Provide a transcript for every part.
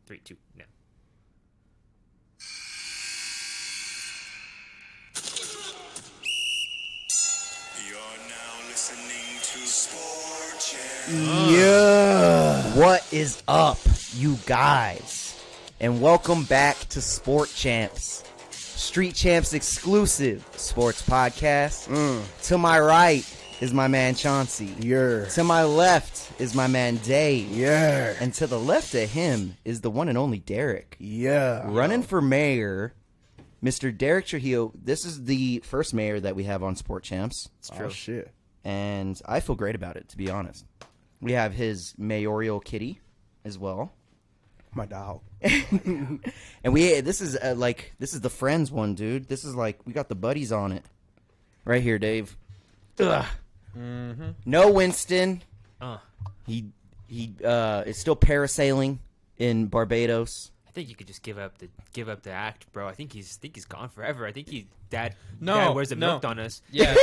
3, 2, now. You're now listening to Sport Champs. Yeah. What is up, you guys? And welcome back to Sport Champs, Street Champs exclusive sports podcast. To my right is my man Chauncey. Yeah. To my left is my man Dave. Yeah. And to the left of him is the one and only Deryk. Yeah. Running for mayor, Mr. Deryk Trujillo. This is the first mayor that we have on Sport Champs. It's true. Oh, shit. And I feel great about it, to be honest. We have his mayoral kitty as well. My dog. And this is the friends one, dude. This is like, we got the buddies on it. Right here, Dave. Ugh. Mm-hmm. No Winston. He is still parasailing in Barbados. I think you could just give up the act, bro. I think he's gone forever. I think dad wears the No. milk on us. Yeah,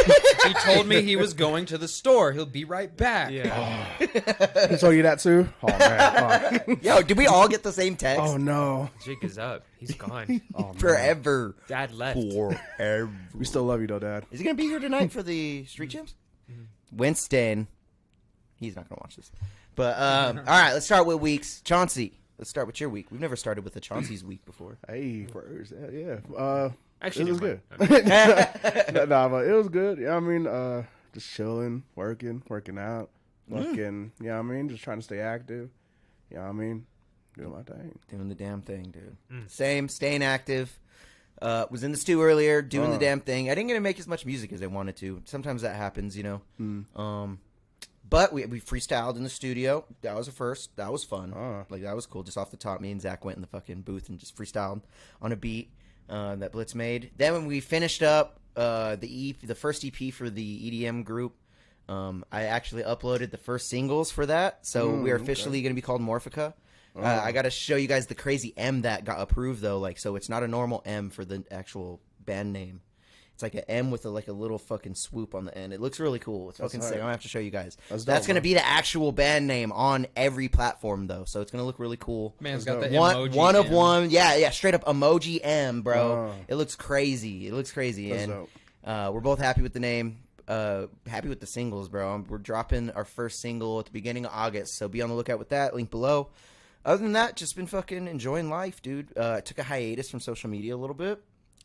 he told me he was going to the store. He'll be right back. Yeah. He told you that too? Oh, man. Fuck. Yo, did we all get the same text? Oh, no. Jake is up. He's gone. Oh, man. Forever. Dad left. Forever. We still love you, though, Dad. Is he going to be here tonight for the Street Champs? Winston. He's not going to watch this. But, all right, let's start with weeks. Chauncey, let's start with your week. We've never started with the Chauncey's week before. Hey, first. Yeah. Actually, it was never good. mind. Nah, but it was good. Yeah, I mean, just chilling, working out. Fucking, yeah, I mean, just trying to stay active. Yeah, I mean, doing my thing. Doing the damn thing, dude. Same, staying active. Was in the stew earlier, doing the damn thing. I didn't get to make as much music as I wanted to. Sometimes that happens, you know. But we freestyled in the studio. That was a first. That was fun. Like, that was cool. Just off the top, me and Zach went in the fucking booth and just freestyled on a beat that Blitz made. Then when we finished up the first EP for the EDM group, I actually uploaded the first singles for that. So we are officially going to be called Morphica. I got to show you guys the crazy M that got approved, though. Like, so it's not a normal M for the actual band name. It's like an M with a little fucking swoop on the end. It looks really cool. It's fucking sick. I'm gonna have to show you guys. That's gonna be the actual band name on every platform, though. So it's gonna look really cool. Man's got the one emoji of M. one. Yeah, straight up emoji M, bro. It looks crazy. And we're both happy with the name. Happy with the singles, bro. We're dropping our first single at the beginning of August, so be on the lookout with that. Link below. Other than that, just been fucking enjoying life, dude. Took a hiatus from social media a little bit.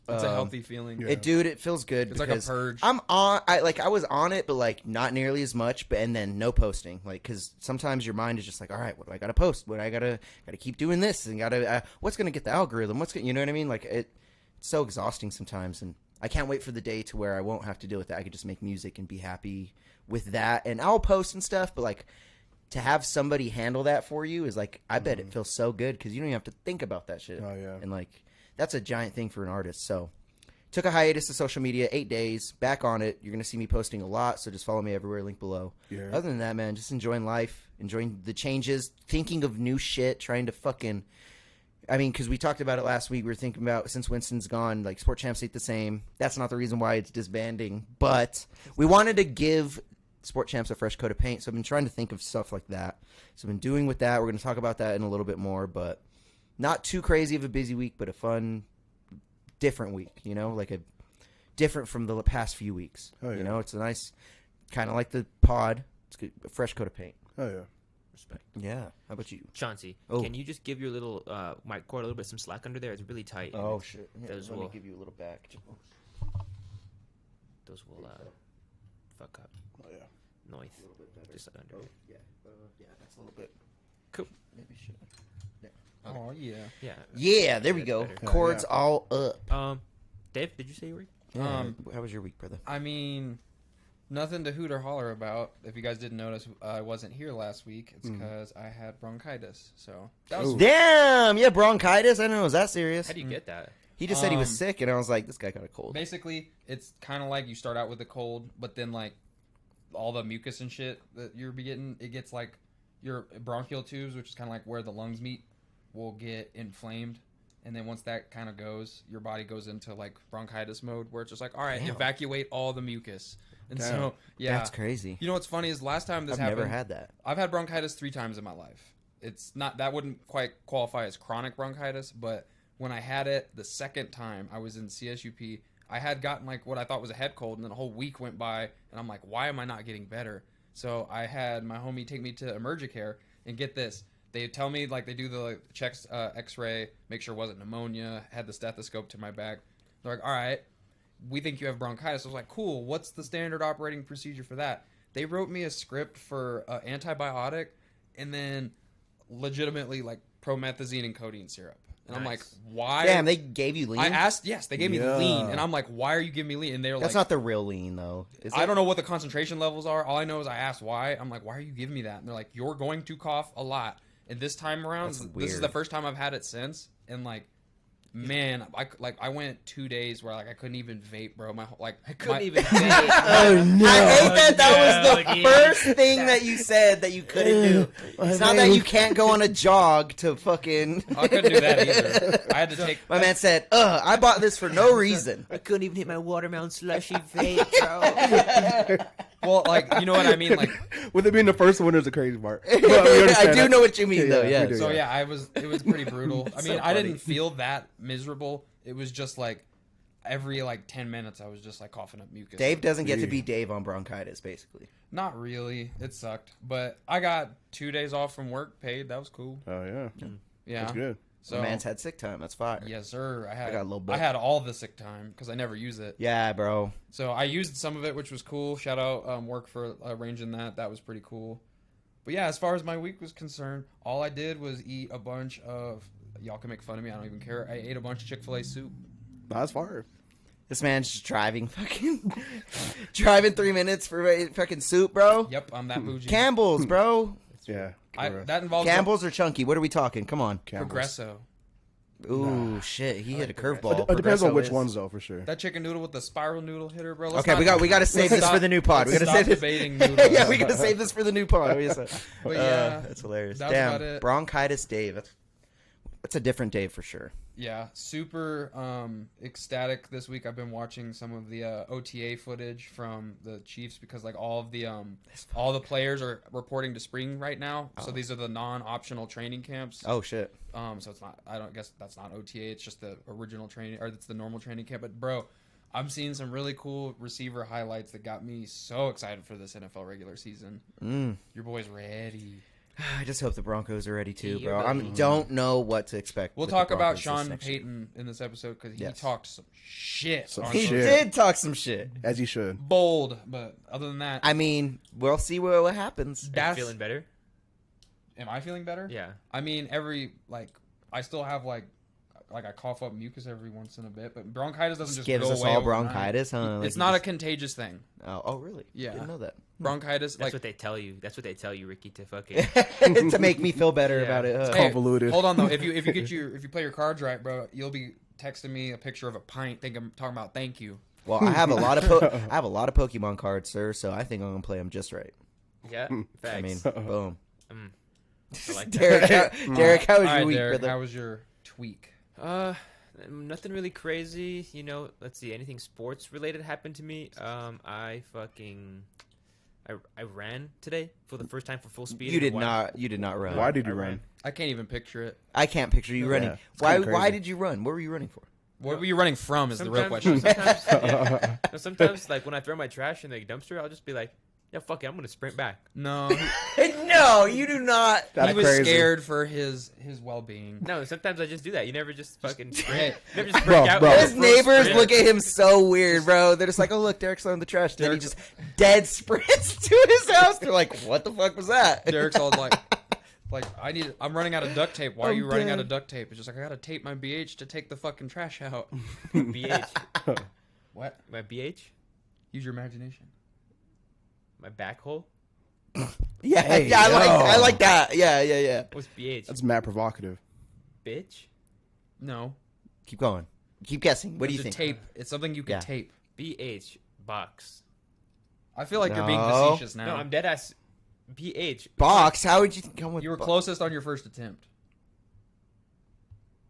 It's a healthy feeling. Yeah. It feels good. It's like a purge. I was on it, but like not nearly as much. And then no posting, like, because sometimes your mind is just like, all right, what do I gotta post? What I gotta keep doing this and what's gonna get the algorithm? You know what I mean? Like it's so exhausting sometimes, and I can't wait for the day to where I won't have to deal with that. I could just make music and be happy with that, and I'll post and stuff. But like, to have somebody handle that for you is like, I bet it feels so good because you don't even have to think about that shit. Oh, yeah. And like, that's a giant thing for an artist. So took a hiatus to social media, 8 days, back on it. You're going to see me posting a lot, so just follow me everywhere, link below. Yeah. Other than that, man, just enjoying life, enjoying the changes, thinking of new shit, trying to fucking, I mean, because we talked about it last week. We were thinking about, since Winston's gone, like, Sport Champs ain't the same. That's not the reason why it's disbanding. But we wanted to give Sport Champs a fresh coat of paint, so I've been trying to think of stuff like that. So I've been doing with that. We're going to talk about that in a little bit more, but not too crazy of a busy week, but a fun, different week, you know, like a different from the past few weeks. Oh, yeah. You know, it's a nice, kind of like the pod. It's good, a fresh coat of paint. Oh, yeah. Respect. Yeah. How about you? Chauncey, Oh. can you just give your little mic cord a little bit some slack under there? It's really tight. Oh, shit. Yeah, Those let me will- give you a little back. Those will fuck up. Oh, yeah. Noise. A little bit better. Just under it. Yeah. Yeah, that's a little bit. Cool. Maybe should. Oh, yeah. Yeah. Yeah, there we That's go. better. Cords Yeah. all up. Dave, did you say your week? Yeah. How was your week, brother? I mean, nothing to hoot or holler about. If you guys didn't notice, I wasn't here last week. It's because I had bronchitis. So that was Damn! Yeah, bronchitis. I didn't know it was that serious. How do you get that? He just said he was sick, and I was like, this guy got a cold. basically it's kind of like you start out with a cold, but then like all the mucus and shit that you're getting, it gets like your bronchial tubes, which is kind of like where the lungs meet, will get inflamed. And then once that kind of goes, your body goes into like bronchitis mode where it's just like, all right, Damn. evacuate all the mucus. And Damn. so, yeah. That's crazy. You know what's funny is last time this I've happened. never had that. I've had bronchitis 3 times in my life. it's not, that wouldn't quite qualify as chronic bronchitis, but when I had it the second time, I was in CSUP. I had gotten like what I thought was a head cold, and then a whole week went by, and I'm like, why am I not getting better? So I had my homie take me to Emergicare, and get this, they tell me like they do the checks, X-ray, make sure it wasn't pneumonia. Had the stethoscope to my back. They're like, all right, we think you have bronchitis. I was like, cool. What's the standard operating procedure for that? They wrote me a script for antibiotic, and then legitimately like promethazine and codeine syrup. And I'm like, why? Damn, they gave you lean? I asked, yes, they gave me lean. And I'm like, why are you giving me lean? And they're like, That's not the real lean, though. Is I it? don't know what the concentration levels are. All I know is I asked why. I'm like, why are you giving me that? And they're like, you're going to cough a lot. And this time around, That's this is weird. the first time I've had it since. And like, man, I went 2 days where like I couldn't even vape, bro. I couldn't even say Oh, no. I hate that was the No, first thing that you said that you couldn't do. It's not that you can't go on a jog to fucking... I couldn't do that either. I had to take... My man said, I bought this for no reason. I couldn't even hit my watermelon slushy vape, bro. Well, like, you know what I mean? Like, With it being the first one, there's a crazy part. But we I understand do that. know what you mean, though, we yeah. do, so yeah, it was pretty brutal. I mean, So I funny. didn't feel that miserable. It was just like every like 10 minutes I was just like coughing up mucus. Dave doesn't get to be Dave on bronchitis, basically. Not really. It sucked. But I got 2 days off from work paid. That was cool. Oh, yeah. Yeah. That's good. So My man's had sick time. That's fire. yes, sir. I got a little bit. I had all the sick time because I never use it. Yeah, bro. So I used some of it, which was cool. Shout out work for arranging that. That was pretty cool. But yeah, as far as my week was concerned, all I did was eat a bunch of... Y'all can make fun of me. I don't even care. I ate a bunch of Chick-fil-A soup. That's fire. This man's just driving 3 minutes for fucking soup, bro. Yep, I'm that bougie. Campbell's, bro. Yeah. That involves Campbell's or Chunky? What are we talking? Come on. Progresso. Ooh, shit. He hit a curveball. It depends on Progresso which is. ones, though, for sure. That chicken noodle with the spiral noodle hitter, bro. Okay, we got to save this for the new pod. We got to Stop save this. debating noodles. Yeah, we got to save this for the new pod. But yeah, That's hilarious. that was Damn, about it. bronchitis Dave. That's a different Dave for sure. Yeah, super ecstatic this week. I've been watching some of the OTA footage from the Chiefs because like all the players are reporting to spring right now. So these are the non-optional training camps. Oh shit. So it's not. I don't guess that's not OTA. It's just the original training, or it's the normal training camp. But bro, I'm seeing some really cool receiver highlights that got me so excited for this NFL regular season. Your boy's ready. I just hope the Broncos are ready too, Yeah, bro. I buddy. don't know what to expect. We'll with the talk about Broncos this Sean next year. Payton in this episode because he Yes. talked some shit. Some on He social- shit. did talk some shit. As you should. Bold, but other than that, I mean, we'll see what happens. Are you that's- feeling better? am I feeling better? Yeah. I mean, I still have like I cough up mucus every once in a bit, but bronchitis doesn't just Gives go us away all overnight. bronchitis, huh? It's Like, not you a contagious thing. Oh, really? Yeah. Didn't know that. Bronchitis, That's like, what they tell you. That's what they tell you, Ricky, to fucking... To make me feel better Yeah. about it. hey, Convoluted. hold on though. If you play your cards right, bro, you'll be texting me a picture of a pint. Think I'm talking about thank you. Well, I have a lot of Pokemon cards, sir. So I think I'm gonna play them just right. Yeah, facts. I mean, boom. I like that. Derek, how was All your right, week, Derek, brother? how was your tweak? Nothing really crazy. You know, let's see. Anything sports related happened to me. I ran today for the first time for full speed. You in a did while. not. You did not run. Why did you I run? ran. I can't even picture it. I can't picture you running. it's Why? kinda Why crazy. did you run? What were you running for? What were you running from? Is the real question. Sometimes, yeah. No, sometimes, like when I throw my trash in the dumpster, I'll just be like, "Yeah, fuck it, I'm gonna sprint back." No, No, you do not. That's he was crazy. scared for his well-being. No, sometimes I just do that. You never just fucking sprint. Hey, You never just break out. bro. with His a full neighbors sprint. look at him so weird, bro. They're just like, "Oh, look, Derek's throwing the trash." Then he Derek's- just dead sprints to his house. They're like, "What the fuck was that?" Derek's all like I'm running out of duct tape. Why are I'm you running out dead. of duct tape? It's just like I gotta tape my BH to take the fucking trash out. BH. What? My BH. Use your imagination. My back hole. Yeah, Hey, yeah, I yo. like that. Yeah. What's BH? That's mad provocative. Bitch. No. Keep going. Keep guessing. What do you It's a think? Tape. It's something you can Yeah. tape. BH. Box. I feel like you're being No. facetious now. No, I'm dead ass. BH. Box? How would you come with? You were box? closest on your first attempt.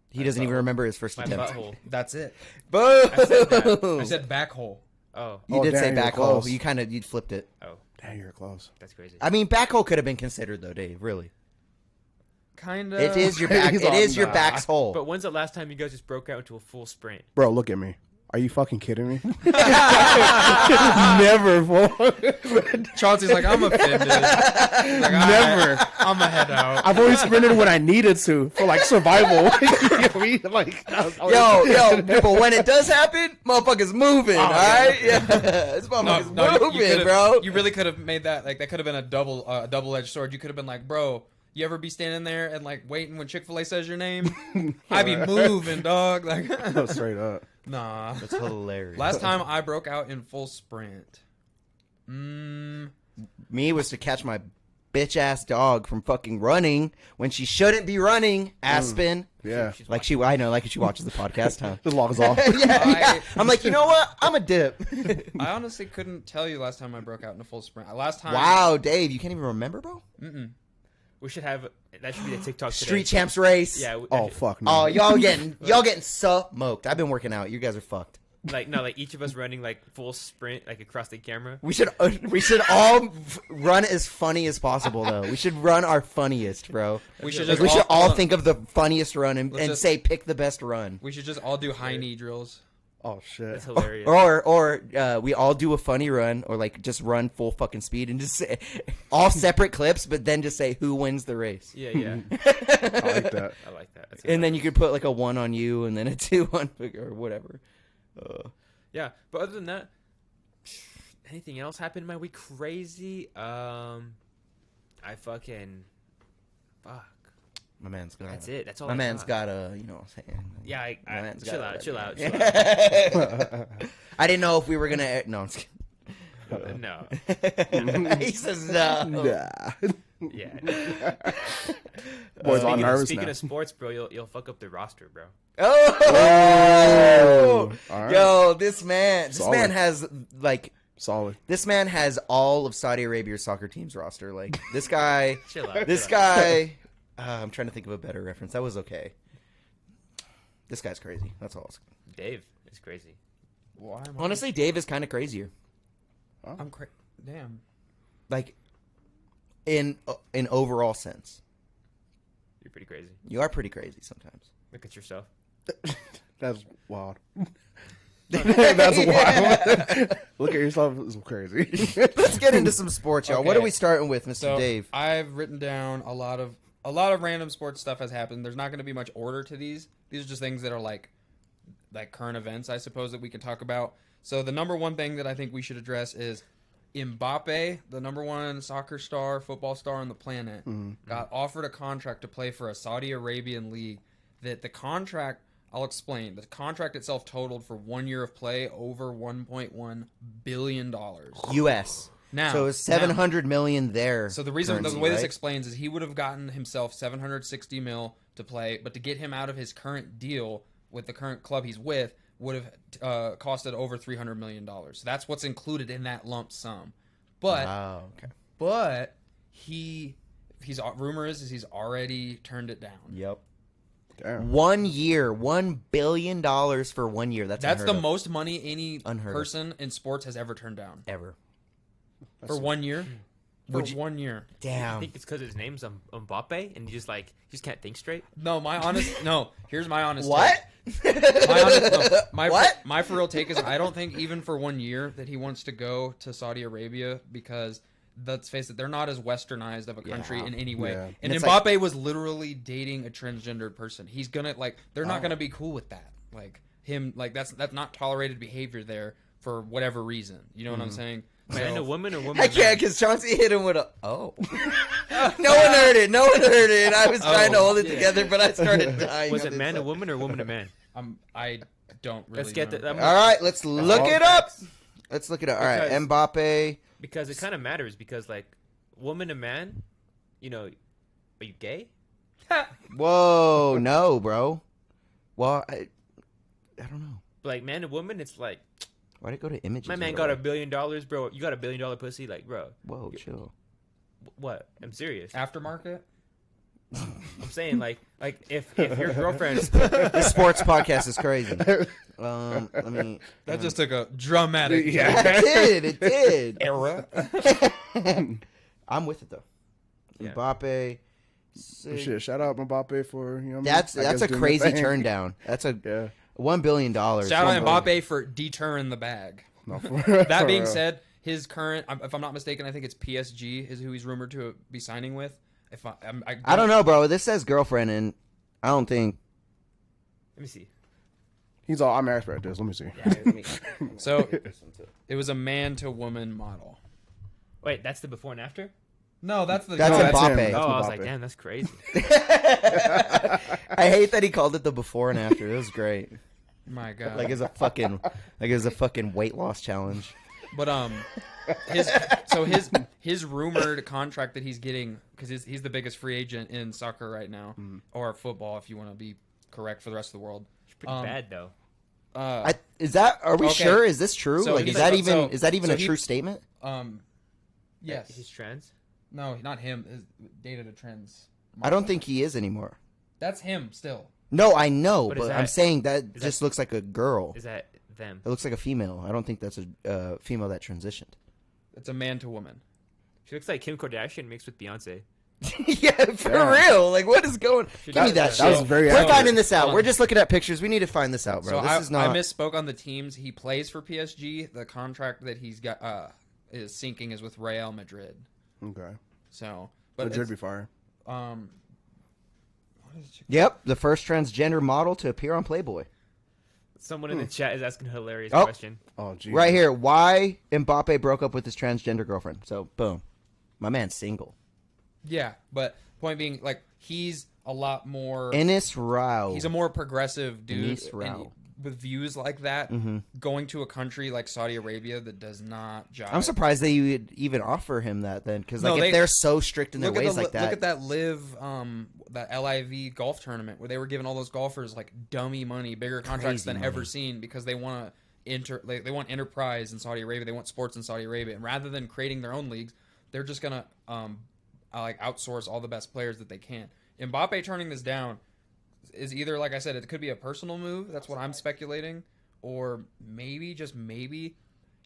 He doesn't even remember his first My attempt. butthole. That's it. Boom! I said that. I said back hole. Oh. You Oh, did say damn, you're back hole. close. You flipped it. Oh. Dang, you're close. That's crazy. I mean, back hole could have been considered though, Dave. Really. Kind of. It is your back. He's It all, is your nah. back's hole. But when's the last time you guys just broke out into a full sprint? Bro, look at me. Are you fucking kidding me? Never, fool. Chauncey's like, I'm offended. He's like, Never. I'm a head out. I've always sprinted when I needed to for like survival. You know what I mean? Like, Yo, but when it does happen, motherfuckers moving, all right? Yeah, this motherfucker's moving, could've- bro. You really could have made that, like, that could have been a double-edged sword. You could have been like, bro, you ever be standing there and, like, waiting when Chick-fil-A says your name? I be moving, dog. Like, Straight up. nah. That's hilarious. Last time I broke out in full sprint. Me was to catch my bitch ass dog from fucking running when she shouldn't be running. Aspen, Yeah. like she watches the podcast, huh? Just logs off. yeah. I'm like, you know what? I'm a dip. I honestly couldn't tell you last time I broke out in a full sprint. Last time. Wow, Dave, you can't even remember, bro. We should have that. Should be the TikTok today. Street champs race. Yeah. Oh, fuck no. Oh, y'all getting smoked. I've been working out. You guys are fucked. Like each of us running like full sprint like across the camera. We should all run as funny as possible though. We should run our funniest, bro. We should Like, just we should all hold on. think of the funniest run and just- say pick the best run. We should just all do high knee drills. Oh, shit. That's hilarious. Or we all do a funny run, or like just run full fucking speed and just say all separate clips, but then just say who wins the race. Yeah. I like that. I like that. That's And then you could put like a 1 on you and then a 2 on or whatever. yeah. But other than that, anything else happened in my week? Crazy. I fucking fuck. My man's got. That's it. That's all. My I man's got. got a, you know what I'm saying. Yeah. My man's Chill got out. a- Chill out. Yeah. Chill out. I didn't know if we were gonna. No, I'm just No. kidding. He says no. Nah. Yeah. Boys all nervous Speaking now. of sports, bro, you'll fuck up the roster, bro. Oh, All right. yo, this man Solid. has like. Solid. This man has all of Saudi Arabia's soccer team's roster. Like this guy, Chill out. this chill out. guy. I'm trying to think of a better reference. That was okay. This guy's crazy. That's all. Dave is crazy. Why am Honestly, Dave is kind of crazier. I'm crazy. Damn. Like in overall sense, You're pretty crazy. you are pretty crazy sometimes. Look at yourself. That's wild. That's wild. Look at yourself. It's crazy. Let's get into some sports, y'all. What Okay. are we starting with, Mr. So Dave? I've written down a lot of random sports stuff has happened. There's not going to be much order to these. These are just things that are like current events, I suppose, that we can talk about. So the number one thing that I think we should address is Mbappe, the number one soccer star, football star on the planet, got offered a contract to play for a Saudi Arabian league. That the contract, I'll explain. The contract itself totaled for 1 year of play over $1.1 billion. U.S. Now, So it's 700 million there. So the reason, currency, the way this right? explains is he would have gotten himself 760 mil to play, but to get him out of his current deal with the current club he's with would have costed over $300 million. So that's what's included in that lump sum. But Wow. Okay. but he's rumor is he's already turned it down. Yep. Damn. 1 year, $1 billion for 1 year. That's That's unheard the of. most money any Unheard of. person in sports has ever turned down ever. for 1 year. For Would you- 1 year. I Damn. think it's because his name's Mbappe, and you just can't think straight. No, here's my honest What? My for real take is I don't think even for 1 year that he wants to go to Saudi Arabia because let's face it, they're not as westernized of a country Yeah. in any way. Yeah. And And it's Mbappe was literally dating a transgendered person. He's gonna they're Oh. not gonna be cool with that. That's not tolerated behavior there for whatever reason. You know what I'm saying? Man, So- a woman or woman? I to can't man? because Chauncey hit him with a no one heard it. No one heard it. I was trying to hold it together, but I started dying. Was on it this man to side. woman or woman to man? I don't really Let's get know. the. All right, let's look all it up. Let's look it up. All right, Because- Mbappe. Because it kind of matters. Because like, woman to man, are you gay? Whoa, no, bro. Well, I don't know. Like man to woman, it's like Why'd it go to images? my man right got away? $1 billion, bro. You got $1 billion pussy, like bro. Whoa, chill. What? I'm serious. Aftermarket? Mm-hmm. I'm saying like if your girlfriend. This sports podcast is crazy. Let me. That just took a dramatic It did. era. I'm with it though. Yeah. Mbappe. Shit, shout out Mbappe for That's I guess a doing crazy the thing. turn down. That's a Yeah. $1 billion. Shout out Mbappe for deterring the bag. No, for That being real. said, his current, if I'm not mistaken, I think it's PSG is who he's rumored to be signing with. If I don't know, bro. This says girlfriend, and I don't think. Let me see. He's all, I'm an expert at this. Let me see. So. It was a man to woman model. Wait, that's the before and after? No, that's That's No, that's Mbappe. him. That's I was Mbappe. like, damn, that's crazy. I hate that he called it the before and after. It was great. My God. Like it's a fucking weight loss challenge. But his rumored contract that he's getting, because he's the biggest free agent in soccer right now, or football if you want to be correct for the rest of the world. It's pretty bad though. Are we Okay. sure? Is this true? So like, he's- is that even so a he- true statement? Yes. He's trans. No, not him. His data to trends. I don't think he is anymore. That's him still. No, I know, But is but that- I'm saying that is just that- looks like a girl. Is that them? It looks like a female. I don't think that's a female that transitioned. It's a man to woman. She looks like Kim Kardashian mixed with Beyonce. Yeah, for real. Like, what is going? Give me that that shit. was very We're accurate. finding this out. Hold on. We're just looking at pictures. We need to find this out, bro. So This is not. I misspoke on the teams. He plays for PSG. The contract that he's got is sinking is with Real Madrid. Okay. So, but Madrid it's, be fire. what is it? Yep, the first transgender model to appear on Playboy. Someone in the chat is asking a hilarious Oh. question. Oh, geez. Right here, why Mbappe broke up with his transgender girlfriend. So, boom. My man's single. Yeah, but point being, like, he's a lot more. Ennis Rao. He's a more progressive dude Enis and Rao. with views like that. Going to a country like Saudi Arabia that does not jive. I'm surprised they would even offer him that then, because No, if they- they're so strict in their Look ways at the, like that. Look at that that LIV golf tournament where they were giving all those golfers like dummy money, bigger contracts Crazy than money. ever seen because they want to they want enterprise in Saudi Arabia, they want sports in Saudi Arabia, and rather than creating their own leagues, they're just gonna like outsource all the best players that they can. Mbappe turning this down is either, like I said, it could be a personal move. That's what I'm speculating, or maybe just maybe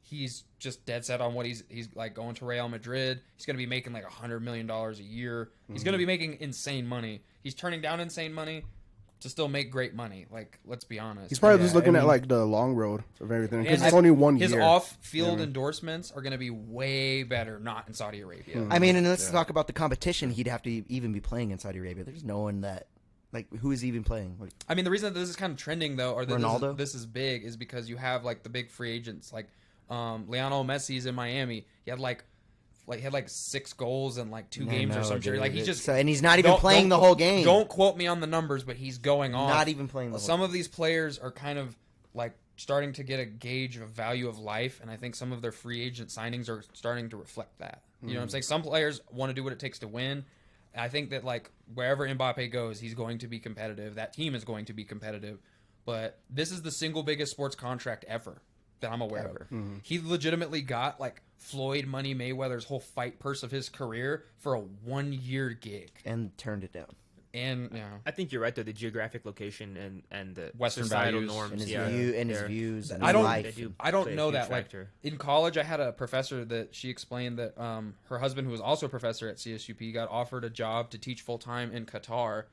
he's just dead set on what he's like going to Real Madrid. He's going to be making like $100 million a year. He's going to be making insane money. He's turning down insane money to still make great money. Like, let's be honest. He's probably just looking I at mean- like the long road of everything because And it's only 1 his year. off-field endorsements are going to be way better not in Saudi Arabia. I mean, and let's talk about the competition. He'd have to even be playing in Saudi Arabia. There's no one that, like, who is even playing? Like, I mean, the reason that this is kind of trending, though, or that Ronaldo? this is big, is because you have like the big free agents, like Lionel Messi's in Miami. He had like 6 goals in like 2 games or some shit. Like he's just and he's not even playing the whole game. Don't quote me on the numbers, but he's going on. Not even playing the whole Some of these players are kind of like starting to get a gauge of value of life, and I think some of their free agent signings are starting to reflect that. You know what I'm saying? Some players want to do what it takes to win. I think that like wherever Mbappe goes, he's going to be competitive. That team is going to be competitive. But this is the single biggest sports contract ever that I'm aware of. He legitimately got like Floyd Money Mayweather's whole fight purse of his career for a 1-year gig. and turned it down. And you know, I think you're right though. The geographic location and the Western societal values. norms And his yeah, view and his they're- views and I his don't- life. they do I don't play a know huge that. Like factor. in college, I had a professor that she explained that her husband, who was also a professor at CSUP, got offered a job to teach full time in Qatar,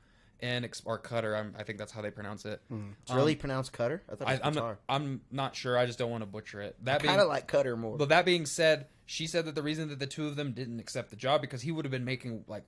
or Qatar. I think that's how they pronounce it. It's really pronounced Cutter. I thought it was Qatar. I'm not sure. I just don't want to butcher it. That being Kind of like Cutter more. But that being said, she said that the reason that the two of them didn't accept the job because he would have been making like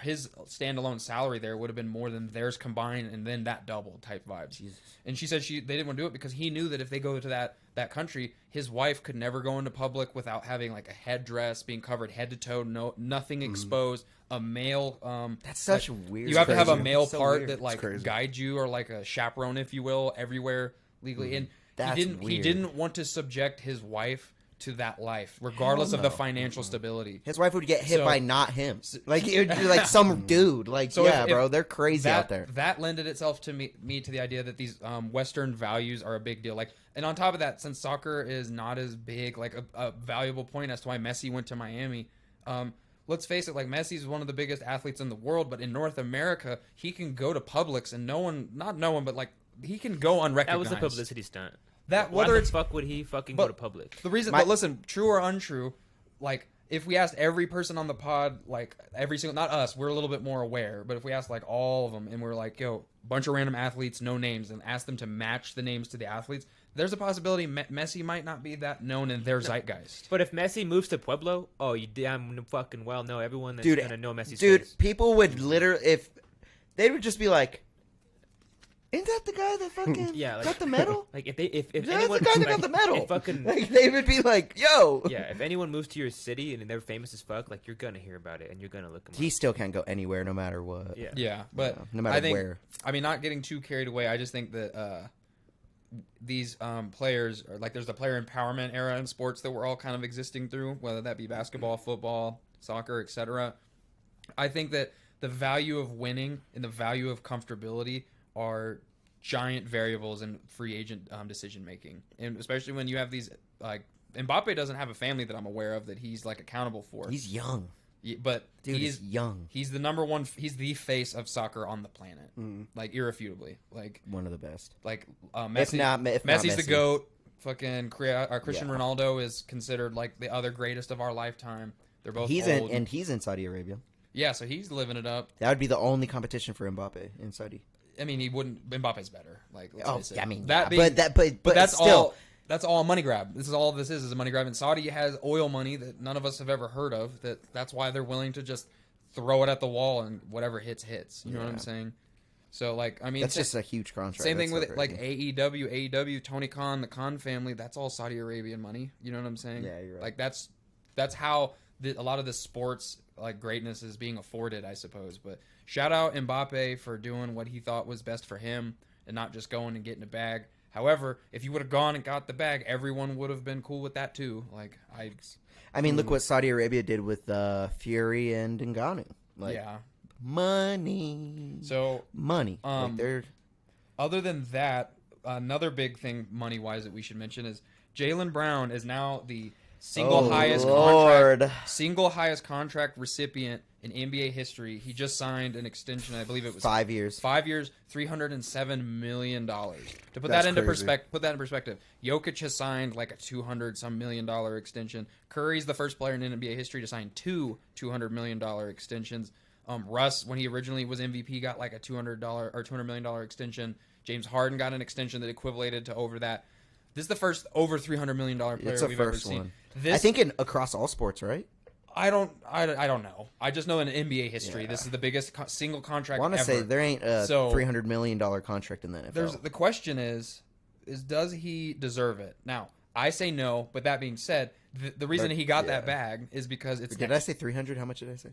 his standalone salary there would have been more than theirs combined, and then that double type vibes. And she said they didn't want to do it because he knew that if they go to that country, his wife could never go into public without having like a headdress, being covered head to toe, nothing exposed. A male. That's such weird. You have to have a crazy. male So part weird. that like crazy. guides you, or like a chaperone, if you will, everywhere legally. And That's he weird. didn't want to subject his wife to that life, regardless of the financial stability. His wife would get hit So- by not him. Like it would be like some dude. Like So yeah, if bro, they're crazy that, out there. That lended itself to me to the idea that these Western values are a big deal. Like, and on top of that, since soccer is not as big, like a valuable point as to why Messi went to Miami. Let's face it, like Messi's one of the biggest athletes in the world, but in North America, he can go to Publix and but like he can go unrecognized. That was a publicity stunt. That Why whether the it's fuck would he fucking but go to public? The reason, but listen, true or untrue, like if we asked every person on the pod, like every single, not us, we're a little bit more aware, but if we asked like all of them and we're like, yo, bunch of random athletes, no names, and ask them to match the names to the athletes, there's a possibility Messi might not be that known in their zeitgeist. But if Messi moves to Pueblo, oh, you damn fucking well know everyone that's gonna know Messi's face. People would literally, if they would just be like, "Ain't that the guy that fucking got the medal?" Like if That's anyone the guy that got the medal. fucking Like they would be like, "Yo." yeah, if anyone moves to your city and they're famous as fuck, like you're gonna hear about it and you're gonna look them He up. still can't go anywhere, no matter what. Yeah. Yeah, but No matter I think, where. I mean, not getting too carried away. I just think that these players, are, like, there's the player empowerment era in sports that we're all kind of existing through, whether that be basketball, football, soccer, etc. I think that the value of winning and the value of comfortability are giant variables in free agent decision making, and especially when you have these like Mbappe doesn't have a family that I'm aware of that he's like accountable for. He's young. But Dude, he's young. He's the number one. He's the face of soccer on the planet, like irrefutably. Like One of the best. like If Messi. not Messi's the Messi. GOAT. Fucking Christian Yeah. Ronaldo is considered like the other greatest of our lifetime. They're both He's old. in Saudi Arabia. Yeah, so he's living it up. That would be the only competition for Mbappe in Saudi. I mean, he wouldn't. Mbappe's better. Like, let's Oh, face it. I mean, that yeah, being, but that's still, all. That's all a money grab. This is all this is a money grab. And Saudi has oil money that none of us have ever heard of. That's why they're willing to just throw it at the wall and whatever hits. You know what I'm saying? So like, I mean, that's just a huge contract. same thing That's with so like crazy. AEW, Tony Khan, the Khan family. That's all Saudi Arabian money. You know what I'm saying? Yeah, you're right. Like that's how a lot of the sports like greatness is being afforded, I suppose. But shout out Mbappe for doing what he thought was best for him and not just going and getting a bag. However, if you would have gone and got the bag, everyone would have been cool with that too. Like I mean, look what Saudi Arabia did with Fury and Ngannou. Like, yeah. money. So Money. Like they're other than that, another big thing money wise that we should mention is Jaylen Brown is now the single highest contract recipient in NBA history. He just signed an extension. I believe it was 5 years. 5 years, $307 million. To put That's that into crazy. perspective, Jokic has signed like a $200 million extension. Curry's the first player in NBA history to sign two $200 million extensions. Russ, when he originally was MVP, got like a $200 million extension. James Harden got an extension that equivalated to over that. This is the first over $300 million player It's the we've ever first seen. one. This, I think across all sports, right? I don't know. I just know in NBA history, this is the biggest single contract I want to ever. say there ain't a So- $300 million contract in the NFL. The question is does he deserve it? Now, I say no, but that being said, the reason he got that bag is because it's Did I say 300? How much did I say?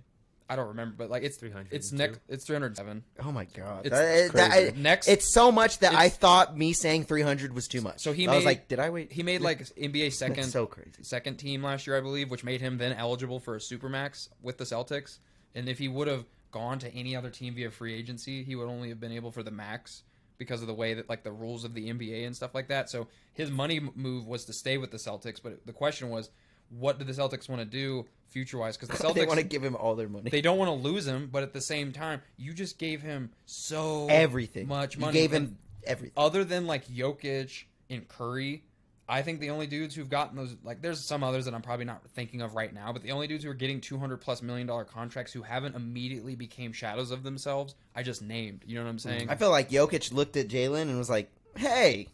I don't remember, but like it's 300. It's next. It's 307. Oh my god! It's crazy. Next, it's so much that I it's- thought me saying 300 was too much. So he I was made- like, did I wait? he made like NBA second. That's so crazy. Second team last year, I believe, which made him then eligible for a supermax with the Celtics. And if he would have gone to any other team via free agency, he would only have been able for the max because of the way that like the rules of the NBA and stuff like that. So his money move was to stay with the Celtics, but the question was, what do the Celtics want to do future-wise? Because the Celtics They want to give him all their money. they don't want to lose him, but at the same time, you just gave him so Everything. much You money. gave him everything. Other than like Jokic and Curry, I think the only dudes who've gotten those, like there's some others that I'm probably not thinking of right now, but the only dudes who are getting $200+ million contracts who haven't immediately became shadows of themselves, I just named. You know what I'm saying? I feel like Jokic looked at Jalen and was like, "Hey,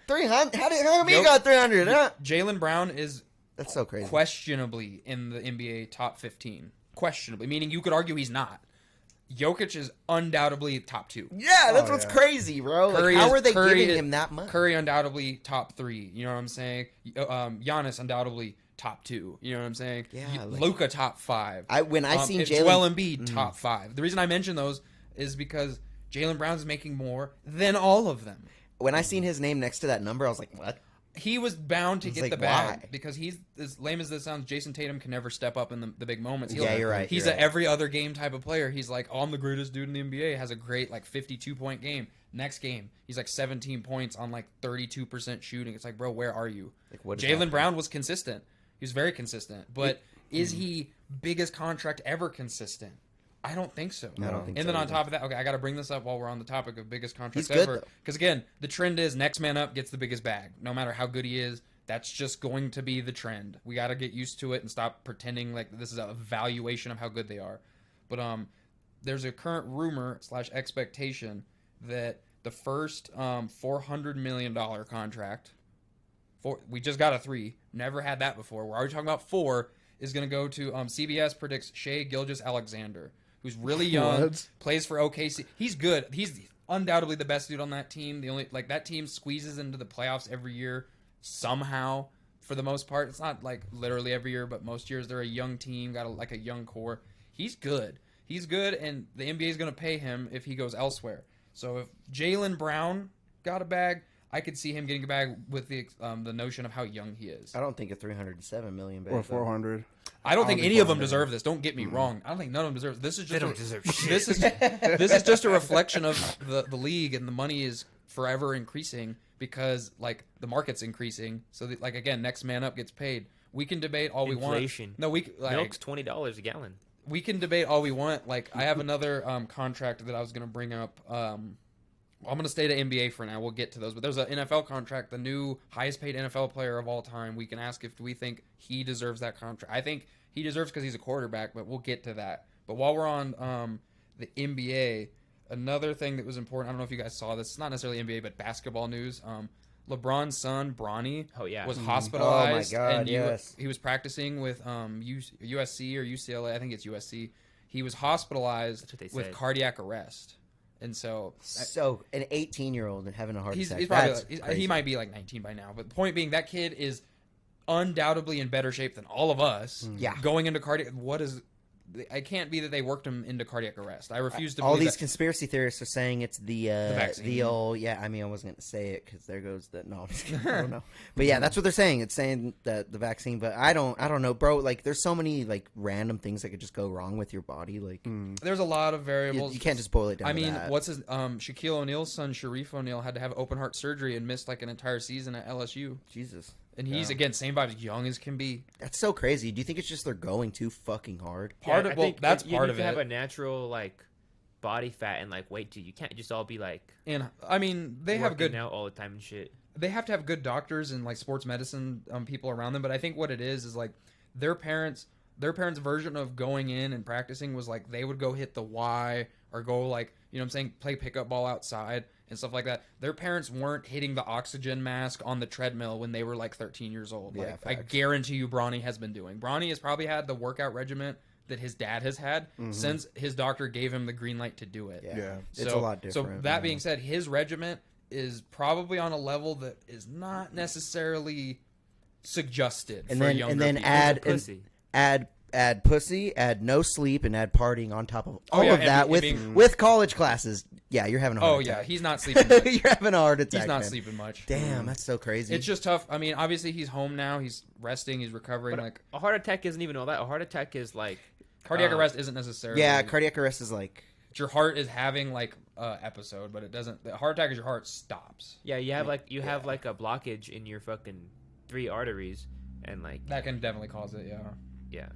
300? How come you Jok- got 300? Huh?" Jaylen Brown is That's so crazy. questionably in the NBA top 15. Questionably, meaning you could argue he's not. Jokic is undoubtedly top 2. Yeah, that's Oh, what's yeah. crazy, bro. Like, how are they giving him that much? Curry undoubtedly top 3. You know what I'm saying? Giannis undoubtedly top 2. You know what I'm saying? Yeah, like- Luka top 5. When I seen if Jalen, Joel Embiid top 5. The reason I mention those is because Jaylen Brown's making more than all of them. when I seen his name next to that number, I was like, "What?" He was bound to It's get like, the bag why? because he's as lame as this sounds. Jason Tatum can never step up in the big moments. Yeah, you're right, He's you're an right. every other game type of player. He's like, oh, I'm the greatest dude in the NBA. Has a great like 52-point game. Next game, he's like 17 points on like 32% shooting. It's like, bro, where are you? Like, what is Jaylen happening? Brown was consistent. He was very consistent, but is he biggest contract ever consistent? I don't think so. I don't think And so then on either. top of that, okay, I got to bring this up while we're on the topic of biggest contracts He's good, ever. though. Because again, the trend is next man up gets the biggest bag. No matter how good he is, That's just going to be the trend. We got to get used to it and stop pretending like this is a evaluation of how good they are. But there's a current rumor / expectation that the first $400 million contract, we just got a 3, never had that before. We're already talking about 4, is going to go to CBS predicts Shai Gilgeous-Alexander, who's really young, plays for OKC. He's good. He's undoubtedly the best dude on that team. The only that team squeezes into the playoffs every year somehow. For the most part, it's not like literally every year, but most years they're a young team, got a young core. He's good. He's good, and the NBA is going to pay him if he goes elsewhere. So if Jaylen Brown got a bag, I could see him getting a bag with the notion of how young he is. I don't think a $307 million bag Or 400. I don't think any of them deserve this. Don't get me wrong. I don't think none of them deserve this. This is just this is just a reflection of the league, and the money is forever increasing because like the market's increasing. So like again, next man up gets paid. We can debate all we want. No, milk's $20 a gallon. We can debate all we want. Like I have another contract that I was going to bring up. I'm going to stay to NBA for now. We'll get to those. But there's an NFL contract, the new highest paid NFL player of all time. We can ask if we think he deserves that contract. I think he deserves because he's a quarterback, but we'll get to that. But while we're on the NBA, another thing that was important, I don't know if you guys saw this. It's not necessarily NBA, but basketball news. LeBron's son, Bronny, was hospitalized. Oh, my God, and yes. He was practicing with USC or UCLA. I think it's USC. He was hospitalized with cardiac arrest. And so an 18-year-old and having a heart attack. He's probably he might be like 19 by now. But the point being, that kid is undoubtedly in better shape than all of us. Yeah. Going into cardiac, it can't be that they worked him into cardiac arrest. I refuse to all believe these conspiracy theorists are saying it's the vaccine. the old I mean I wasn't going to say it because there goes the no I'm just kidding. I don't know, but yeah, that's what they're saying. It's saying that the vaccine, but I don't know, bro. Like there's so many like random things that could just go wrong with your body. Like there's a lot of variables. You can't just boil it down. I mean, to that. what's his Shaquille O'Neal's son Sharif O'Neal had to have open heart surgery and missed like an entire season at LSU. Jesus. And he's again same vibe, as young as can be. That's so crazy. Do you think it's just they're going too fucking hard? That's part of it. You have a natural like body fat and like weight too. You can't just all be like. And I mean, they have good out all the time and shit. They have to have good doctors and like sports medicine people around them. But I think what it is like their parents' version of going in and practicing was like they would go hit the Y or go like play pickup ball outside and stuff like that. Their parents weren't hitting the oxygen mask on the treadmill when they were like 13 years old. Like, I guarantee you Bronny has been doing. Bronny has probably had the workout regimen that his dad has had since his doctor gave him the green light to do it. Yeah. It's a lot different. So that being said, his regiment is probably on a level that is not necessarily suggested for younger people. Add pussy, add no sleep, and add partying on top of all of that with college classes. Yeah, you're having a heart attack. Oh, yeah, he's not sleeping much. You're having a heart attack, He's not man. sleeping much. Damn, that's so crazy. It's just tough. I mean, obviously, he's home now. He's resting. He's recovering. But like a heart attack isn't even all that. A heart attack is like... Cardiac arrest isn't necessarily... Yeah, cardiac arrest is like... Your heart is having like episode, but it doesn't... The heart attack is your heart stops. Yeah, you have have like a blockage in your fucking 3 arteries, and like... That can definitely cause it, yeah. Yeah.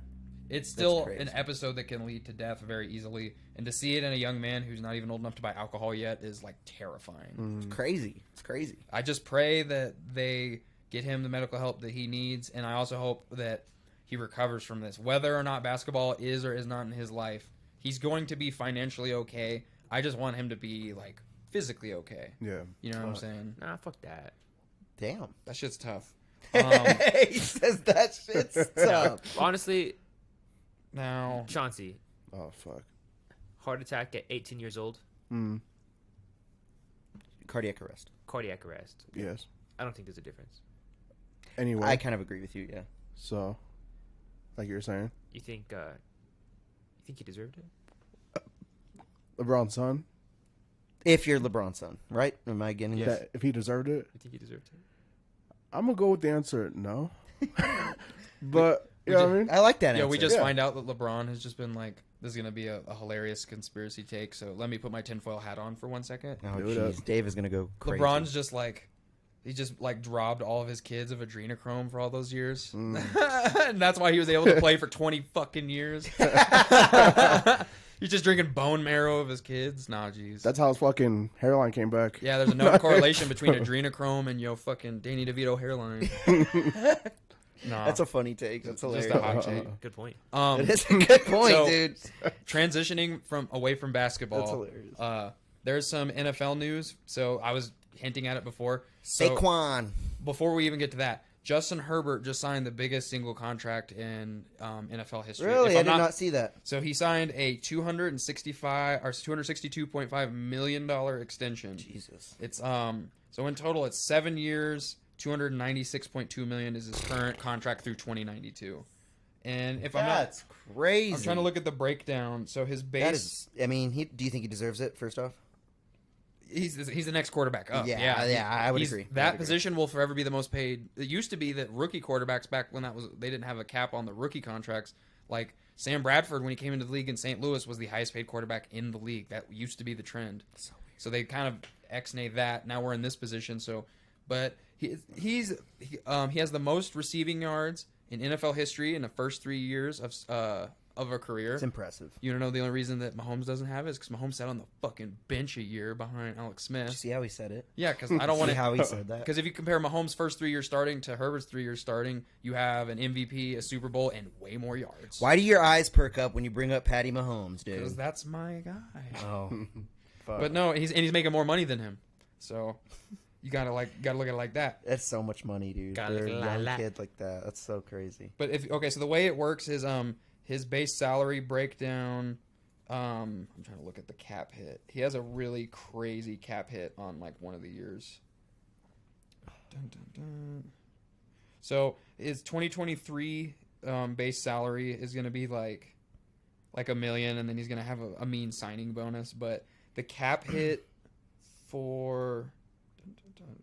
It's still an episode that can lead to death very easily, and to see it in a young man who's not even old enough to buy alcohol yet is like terrifying. It's crazy. It's crazy. I just pray that they get him the medical help that he needs, and I also hope that he recovers from this. Whether or not basketball is or is not in his life, he's going to be financially okay. I just want him to be like physically okay. Yeah. You know what I'm saying? Nah, fuck that. Damn. That shit's tough. He says that shit's tough. Honestly... Now, Chauncey. Oh, fuck. Heart attack at 18 years old. Cardiac arrest. Cardiac arrest. Yes. I don't think there's a difference. Anyway. I kind of agree with you, yeah. So, like you were saying? You think he deserved it? LeBron's son? If you're LeBron's son, right? Am I getting Yes. If he deserved it? You think he deserved it? I'm going to go with the answer no. But... You know what I mean? I like that answer. yeah, we just find out that LeBron has just been like, this is going to be a hilarious conspiracy take, so let me put my tinfoil hat on for 1 second. Oh, jeez. Dave is going to go crazy. LeBron's just like, he just like dropped all of his kids of adrenochrome for all those years. And that's why he was able to play for 20 fucking years. He's just drinking bone marrow of his kids. Nah, jeez. That's how his fucking hairline came back. Yeah, there's a known correlation between adrenochrome and fucking Danny DeVito hairline. Nah, That's a funny take. That's hilarious. just a hot take. Good point. It is a good point, so- dude. Transitioning away from basketball. That's hilarious. There's some NFL news. So I was hinting at it before. So Saquon. before we even get to that, Justin Herbert just signed the biggest single contract in NFL history. Really? If I I'm did not see that. So he signed a $262.5 million extension. Jesus. It's so in total it's 7 years, $296.2 million is his current contract through 2092. And if That's crazy. I'm trying to look at the breakdown. So his base, That is. I mean, do you think he deserves it? First off. he's the next quarterback up. Yeah, I would agree. That position will forever be the most paid. It used to be that rookie quarterbacks back when they didn't have a cap on the rookie contracts. Like Sam Bradford, when he came into the league in St. Louis, was the highest paid quarterback in the league. That used to be the trend. So they kind of ex-nay that. Now we're in this position. So, but he has the most receiving yards in NFL history in the first 3 years of a career. It's impressive. You don't know the only reason that Mahomes doesn't have it is because Mahomes sat on the fucking bench a year behind Alex Did you Smith. see how he said it? Yeah, because I don't want See to. how he said that? Because if you compare Mahomes' first 3 years starting to Herbert's 3 years starting, you have an MVP, a Super Bowl, and way more yards. Why do your eyes perk up when you bring up Patty Mahomes, Because dude? that's my guy. Oh, fuck. But no, he's making more money than him, so you gotta look at it like that. That's so much money, dude. Gotta For a look like young that. kid like that. That's so crazy. But so the way it works is his base salary breakdown. I'm trying to look at the cap hit. He has a really crazy cap hit on like one of the years. Dun, dun, dun. So his 2023 base salary is going to be like $1 million, and then he's going to have a mean signing bonus. But the cap hit for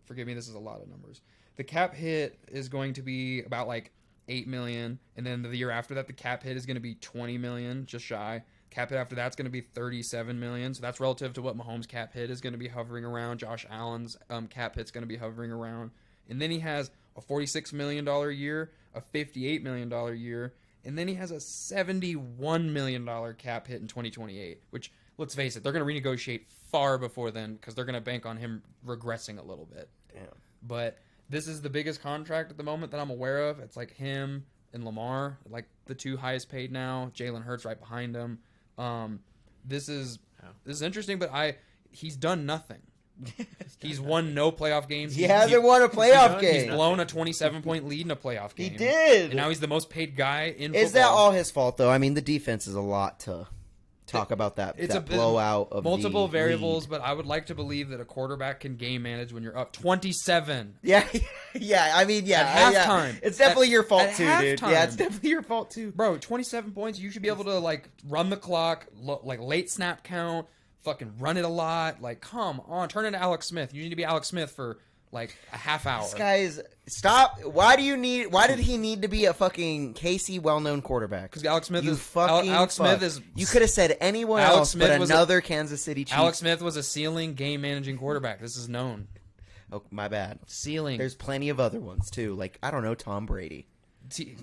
forgive me, this is a lot of numbers. The cap hit is going to be about like $8 million, and then the year after that, the cap hit is going to be $20 million, just shy. Cap hit after that's going to be $37 million, so that's relative to what Mahomes' cap hit is going to be hovering around. Josh Allen's cap hit's going to be hovering around, and then he has a $46 million year, a $58 million year, and then he has a $71 million cap hit in 2028. Which, let's face it, they're going to renegotiate far before then because they're going to bank on him regressing a little bit. Damn. But this is the biggest contract at the moment that I'm aware of. It's like him and Lamar, like the two highest paid now. Jalen Hurts right behind him. This is interesting, but he's done nothing. He's won no playoff games. He hasn't won a playoff He's game. blown a 27-point lead in a playoff He game. did. And now he's the most paid guy in football. Is that all his fault, though? I mean, the defense is a lot to talk about that. It's that a bit- blowout of multiple the variables, lead. but I would like to believe that a quarterback can game manage when you're up 27. Yeah, yeah. I mean, yeah. At yeah. halftime. It's definitely your fault at too, dude. halftime. Yeah, it's definitely your fault too. Bro, 27 points. You should be able to like run the clock, like late snap count, fucking run it a lot. Like, come on, turn into Alex Smith. You need to be Alex Smith for like a half hour. This guy is stop. Why did he need to be a fucking KC well-known quarterback? Because Alex Smith You is fucking Alex fuck. Smith is. You could have said anyone Alex else Smith but was another Kansas City Chief. Alex Smith was a ceiling game managing quarterback. This is known. Oh, my bad. Ceiling. There's plenty of other ones too. Like, I don't know, Tom Brady.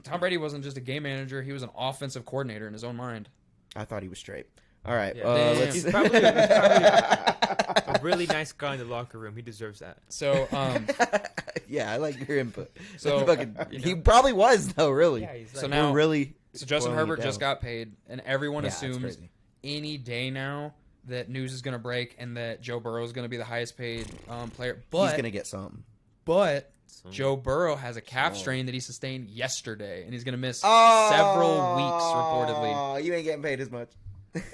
Tom Brady wasn't just a game manager. He was an offensive coordinator in his own mind. I thought he was straight. All right, Yeah. let's. He's probably a really nice guy in the locker room. He deserves that. So, Yeah, I like your input. So, Fucking- you know. he probably was though. Really. Yeah, he's So like, now- We're really. So Justin boiling it Herbert just down. got paid, and everyone Yeah, that's assumes crazy. any day now that news is going to break and that Joe Burrow is going to be the highest paid player. But He's gonna get something. Joe Burrow has a calf strain that he sustained yesterday, and he's going to miss Oh, several weeks reportedly. Oh, you ain't getting paid as much.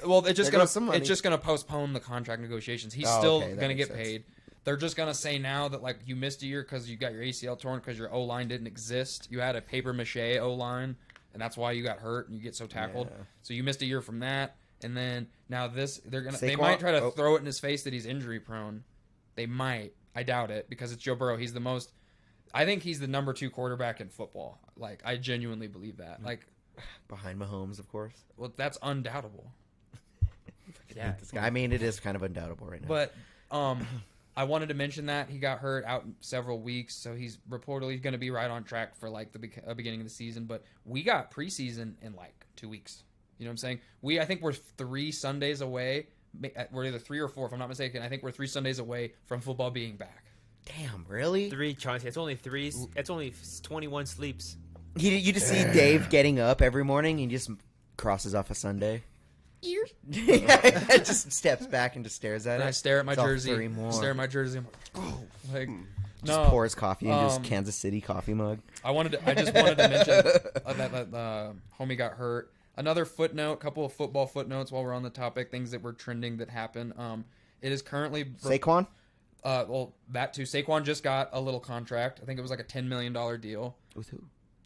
Well, it's just There goes some money. going to postpone the contract negotiations. He's Oh, still okay, that going to makes get sense. paid. They're just going to say now that like you missed a year because you got your ACL torn because your O-line didn't exist. You had a paper mache O-line, and that's why you got hurt and you get so tackled. Yeah. So you missed a year from that, and then now they Saquon- might try to oh. throw it in his face that he's injury prone. They might. I doubt it because it's Joe Burrow. I think he's the number 2 quarterback in football. Like I genuinely believe that. Like, Behind Mahomes, of course. well, that's undoubtable. yeah, This guy, I mean, it is kind of undoubtable right now. But I wanted to mention that he got hurt out several weeks, so he's reportedly going to be right on track for like the beginning of the season. But we got preseason in like 2 weeks, You know what I'm saying? I think we're 3 Sundays away. We're either 3 or 4, if I'm not mistaken. I think we're 3 Sundays away from football being back. Damn, really? 3, Chauncey. It's only 3. It's only 21 sleeps. You just see Dave getting up every morning and he just crosses off a Sunday. Just steps back and just stares at And it. I stare at my It's all jersey. 3 more. Stare at my jersey. I'm like, oh, like Just no. pours coffee into his Kansas City coffee mug. I just wanted to mention that homie got hurt. Another footnote, couple of football footnotes while we're on the topic, things that were trending that happened. It is currently Saquon? well, that too. Saquon just got a little contract. I think it was like a $10 million deal. With who?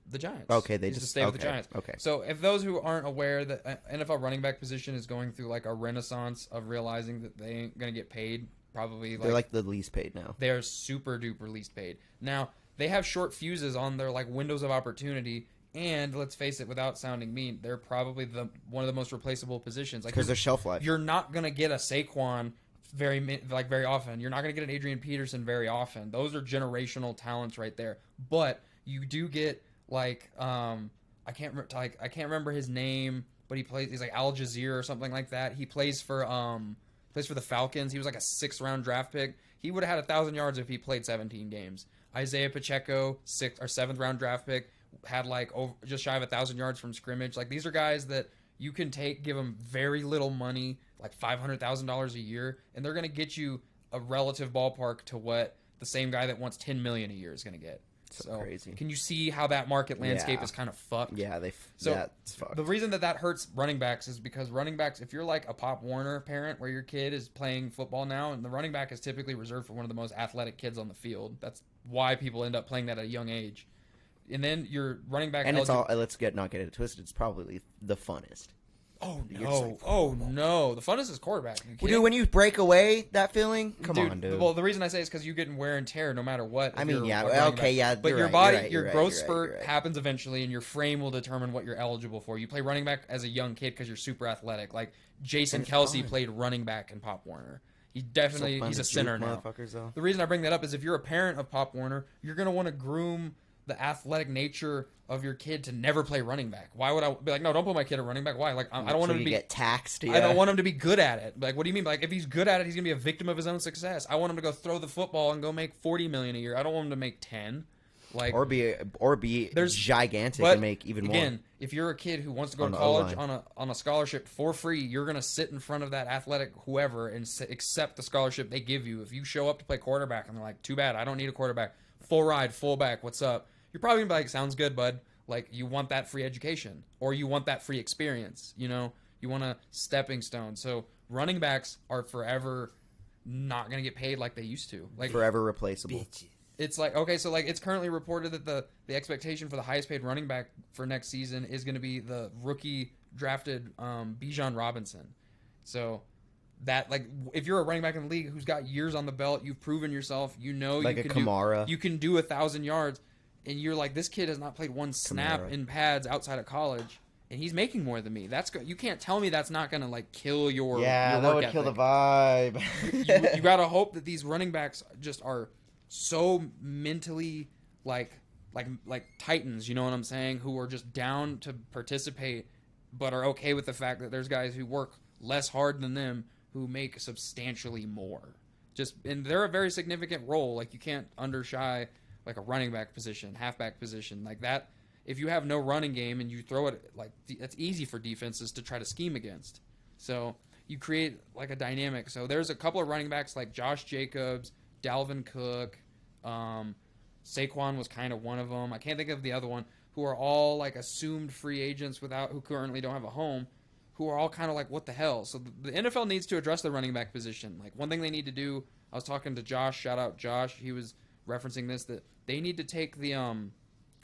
The Giants. Okay, He's to stay with the Giants. Okay. So if those who aren't aware that NFL running back position is going through like a renaissance of realizing that they ain't gonna get paid, probably They're like the least paid now. they're super duper least paid. Now they have short fuses on their like windows of opportunity, and let's face it, without sounding mean, they're probably one of the most replaceable positions. Like Because their shelf life. you're not gonna get a Saquon very often. You're not gonna get an Adrian Peterson very often. Those are generational talents right there. But you do get like I can't remember his name, but he's like Al Jazeera or something like that. He plays for the Falcons. He was like a 6th round draft pick. He would have had 1,000 yards if he played 17 games. Isaiah Pacheco, 6th or 7th round draft pick, had like just shy of 1,000 yards from scrimmage. Like these are guys that you can give them very little money, like $500,000 a year, and they're gonna get you a relative ballpark to what the same guy that wants $10 million a year is gonna get. So crazy. Can you see how that market landscape is kind of fucked? Yeah, So that's fucked. the reason that hurts running backs is because running backs, if you're like a Pop Warner parent where your kid is playing football now, and the running back is typically reserved for one of the most athletic kids on the field. That's why people end up playing that at a young age. And then your running back, and let's not get it twisted. It's probably the funnest. Oh You're no! just like, Oh no! The funnest is quarterback. Dude, when you break away that feeling, come on, dude. Well, the reason I say is because you get in wear and tear no matter what. I mean, you're yeah, a running okay, back. yeah, But you're your right, body, you're right, your you're growth right, you're spurt right, you're right. happens eventually, and your frame will determine what you're eligible for. You play running back as a young kid because you're super athletic. Like Jason And it's Kelsey fun. played running back in Pop Warner. He's Fun a to center juke now. motherfuckers, though. The reason I bring that up is if you're a parent of Pop Warner, you're gonna want to groom the athletic nature of your kid to never play running back. Why would I be like, no, don't put my kid at running back? Why? Like, I don't want him to be get taxed. I don't want him to be good at it. Like, what do you mean? Like, if he's good at it, he's gonna be a victim of his own success. I want him to go throw the football and go make $40 million a year. I don't want him to make 10. Like, or be there's gigantic but and make even more. Again, if you're a kid who wants to go On to the college O-line. on a scholarship for free, you're gonna sit in front of that athletic whoever and accept the scholarship they give you. If you show up to play quarterback and they're like, "Too bad, I don't need a quarterback. Full ride, full back. What's up?" You're probably gonna be like, "Sounds good, bud." Like, you want that free education or you want that free experience. You know, you want a stepping stone. So running backs are forever not gonna get paid like they used to. Like Forever replaceable. it's like, okay, so like it's currently reported that the expectation for the highest paid running back for next season is going to be the rookie drafted Bijan Robinson. So that, like, if you're a running back in the league who's got years on the belt, you've proven yourself, you know, Like you a can Kamara. you can do 1,000 yards, and you're like, this kid has not played one snap Kamara. in pads outside of college, and he's making more than me. You can't tell me that's not going to like kill your Yeah, your that work would ethic. kill the vibe. You gotta hope that these running backs just are so mentally like titans, you know what I'm saying, who are just down to participate but are okay with the fact that there's guys who work less hard than them who make substantially more. And they're a very significant role. Like, you can't undershy like a running back position, halfback position like that. If you have no running game and you throw it, like, it's easy for defenses to try to scheme against. So you create like a dynamic. So there's a couple of running backs like Josh Jacobs, Dalvin Cook, Saquon was kind of one of them. I can't think of the other one, who are all like assumed free agents who currently don't have a home, who are all kind of like, what the hell? So the NFL needs to address the running back position. Like, one thing they need to do, I was talking to Josh, shout out Josh, he was referencing this, that they need to take the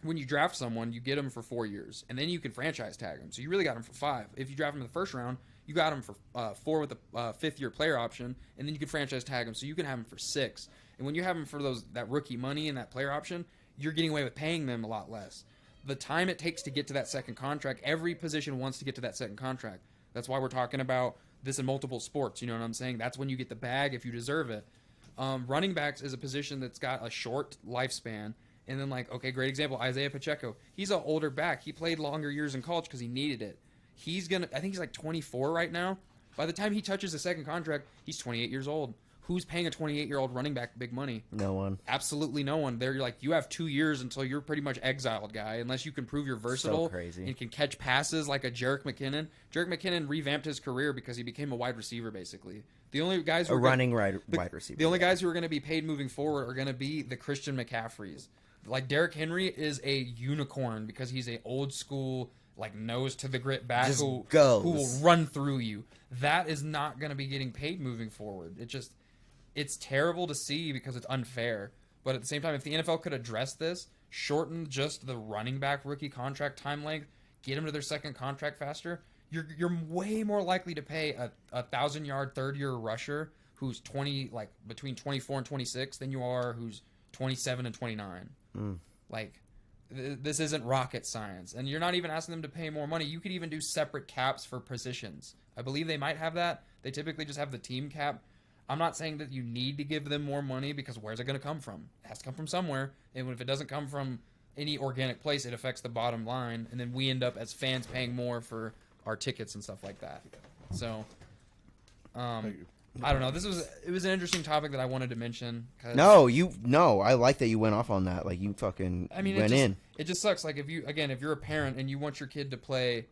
when you draft someone, you get them for 4 years, and then you can franchise tag them. So you really got them for 5. If you draft them in the first round, you got them for 4 with a fifth-year player option, and then you can franchise tag them, so you can have them for 6. And when you have them for that rookie money and that player option, you're getting away with paying them a lot less. The time it takes to get to that second contract, every position wants to get to that second contract. That's why we're talking about this in multiple sports, you know what I'm saying? That's when you get the bag if you deserve it. Running backs is a position that's got a short lifespan. And then, like, okay, great example, Isaiah Pacheco. He's an older back. He played longer years in college because he needed it. I think he's like 24 right now. By the time he touches the second contract, he's 28 years old. Who's paying a 28-year-old running back big money? No one. Absolutely no one. They're like, you have 2 years until you're pretty much exiled, guy, unless you can prove you're versatile crazy. and can catch passes like a Deryk McKinnon. Deryk McKinnon revamped his career because he became a wide receiver, basically. The only guys who wide receiver. The only guys who are going to be paid moving forward are going to be the Christian McCaffreys. Like Derrick Henry is a unicorn because he's a old school, like nose to the grit back Just who goes. will run through you. That is not going to be getting paid moving forward. It's terrible to see because it's unfair. But at the same time, if the NFL could address this, shorten just the running back rookie contract time length, get them to their second contract faster, you're way more likely to pay a 1,000-yard third-year rusher who's between 24 and 26 than you are who's 27 and 29. Like, this isn't rocket science. And you're not even asking them to pay more money. You could even do separate caps for positions. I believe they might have that. They typically just have the team cap. I'm not saying that you need to give them more money because where's it going to come from? It has to come from somewhere. And if it doesn't come from any organic place, it affects the bottom line. And then we end up as fans paying more for our tickets and stuff like that. So, I don't know. It was an interesting topic that I wanted to mention. I like that you went off on that. Like you fucking went in. It just sucks. Like if you're a parent and you want your kid to play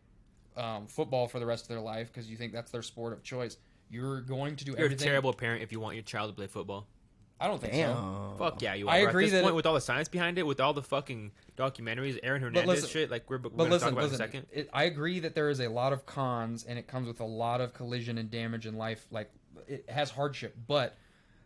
football for the rest of their life because you think that's their sport of choice, you're going to do You're everything. a terrible parent if you want your child to play football. I don't think so. Fuck yeah, you are. I Bro. agree At this that point, with all the science behind it, with all the fucking documentaries, Aaron Hernandez shit, like we're going to talk about in a second. I agree that there is a lot of cons and it comes with a lot of collision and damage in life. Like it has hardship, but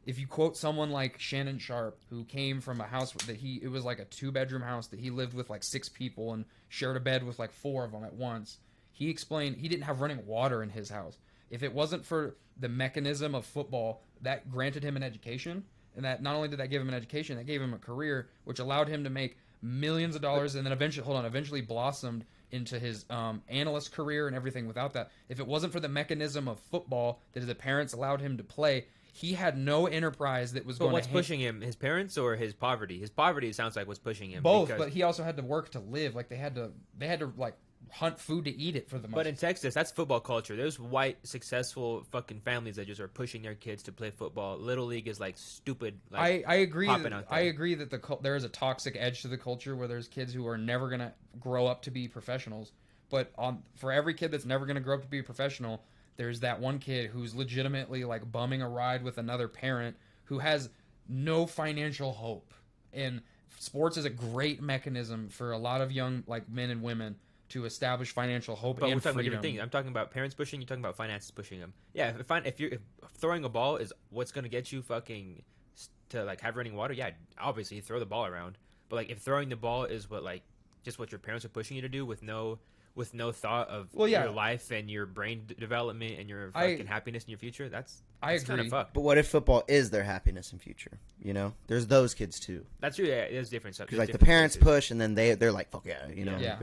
if you quote someone like Shannon Sharp, who came from a house that it was like a 2-bedroom house that he lived with like 6 people and shared a bed with like 4 of them at once. He explained he didn't have running water in his house. If it wasn't for the mechanism of football, that granted him an education. And that not only did that give him an education, that gave him a career, which allowed him to make millions of dollars and then eventually blossomed into his analyst career and everything without that. If it wasn't for the mechanism of football that his parents allowed him to play, he had no enterprise that was going to... But what's pushing him? His parents or his poverty? His poverty, it sounds like, was pushing him. Both, but he also had to work to live. Like, they had to like, hunt food to eat it for the most. But in Texas, that's football culture. There's white, successful fucking families that just are pushing their kids to play football. Little League is like stupid. Like, I agree. I agree that there is a toxic edge to the culture where there's kids who are never gonna grow up to be professionals. But for every kid that's never gonna grow up to be a professional, there's that one kid who's legitimately like bumming a ride with another parent who has no financial hope. And sports is a great mechanism for a lot of young like men and women to establish financial hope but and we're talking freedom. about different things. I'm talking about parents pushing. You're talking about finances pushing them. Yeah, if throwing a ball is what's gonna get you fucking to like have running water, yeah, obviously you throw the ball around. But like if throwing the ball is what like just what your parents are pushing you to do with no thought of your life and your brain development and your fucking happiness in your future, that's kind of fucked. But what if football is their happiness and future? You know, there's those kids too. That's true. Yeah, there's different stuff. Because like the parents push, and then they're like, "Fuck yeah," you know. Yeah.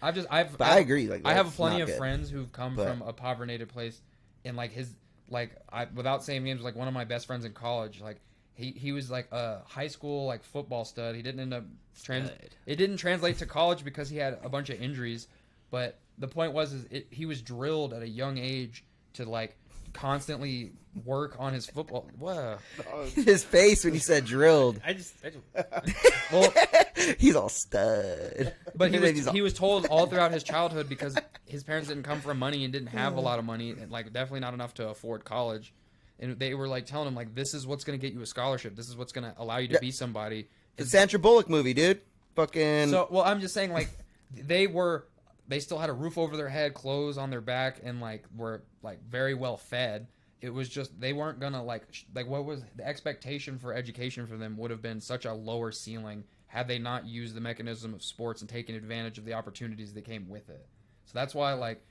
But I agree. Like I have plenty of friends who've come from a poverty place, and like without saying names, like one of my best friends in college, like he was like a high school like football stud. He didn't end up it didn't translate to college because he had a bunch of injuries. But the point was, he was drilled at a young age to like constantly work on his football. Whoa. His face when he said drilled. Well, he's all stud. But he was told all throughout his childhood because his parents didn't come from money and didn't have a lot of money, and like definitely not enough to afford college. And they were like telling him like, this is what's going to get you a scholarship. This is what's going to allow you to be somebody. The Sandra Bullock movie, dude. Fucking. So, well, I'm just saying like they still had a roof over their head, clothes on their back, and like were like very well fed. It was just they weren't gonna like what was the expectation for education for them would have been such a lower ceiling had they not used the mechanism of sports and taken advantage of the opportunities that came with it. So that's why like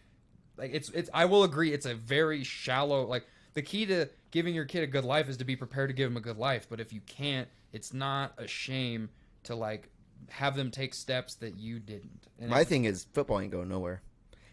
it's I will agree it's a very shallow like the key to giving your kid a good life is to be prepared to give him a good life. But if you can't, it's not a shame to like have them take steps that you didn't. And my thing is football ain't going nowhere.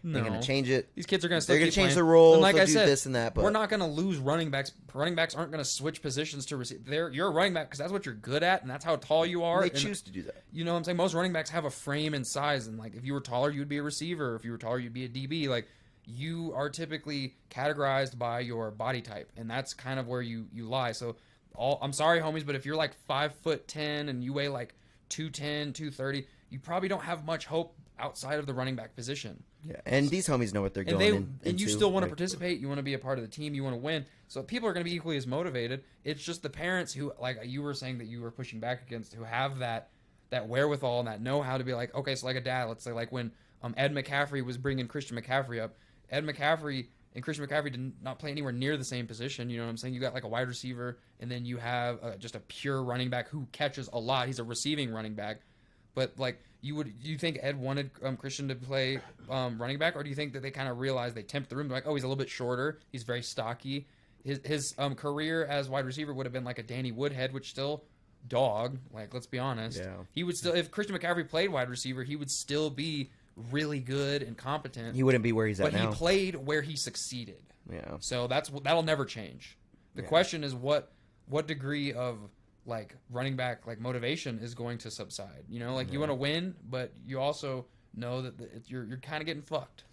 They're No. going to change it. These kids are going to still They're going keep to change playing. the rules. And like they'll I do said, this and that. But we're not going to lose running backs. Running backs aren't going to switch positions to receive. You're a running back because that's what you're good at, and that's how tall you are. they and, choose to do that. You know what I'm saying? Most running backs have a frame and size, and like if you were taller, you would be a receiver. If you were taller, you'd be a DB. Like you are typically categorized by your body type, and that's kind of where you lie. So I'm sorry, homies, but if you're like 5'10" and you weigh like 210, 230, you probably don't have much hope outside of the running back position. Yeah, and these homies know what they're going And you into. still want to Like, participate. You want to be a part of the team. You want to win. So people are going to be equally as motivated. It's just the parents who, like you were saying that you were pushing back against, who have that wherewithal and that know-how to be like, okay, so like a dad, let's say like when Ed McCaffrey was bringing Christian McCaffrey up, Ed McCaffrey and Christian McCaffrey did not play anywhere near the same position. You know what I'm saying? You got like a wide receiver, and then you have just a pure running back who catches a lot. He's a receiving running back. But like you think Ed wanted Christian to play running back, or do you think that they kind of realized they temped the room? They're like, oh, he's a little bit shorter, he's very stocky. His career as wide receiver would have been like a Danny Woodhead, which still dog. Like let's be honest, Yeah. he would still, if Christian McCaffrey played wide receiver, he would still be really good and competent. he wouldn't be where he's at But now. he played where he succeeded. Yeah. So that'll never change. The question is what degree of like running back like motivation is going to subside. You know, like you want to win, but you also know that you're kind of getting fucked.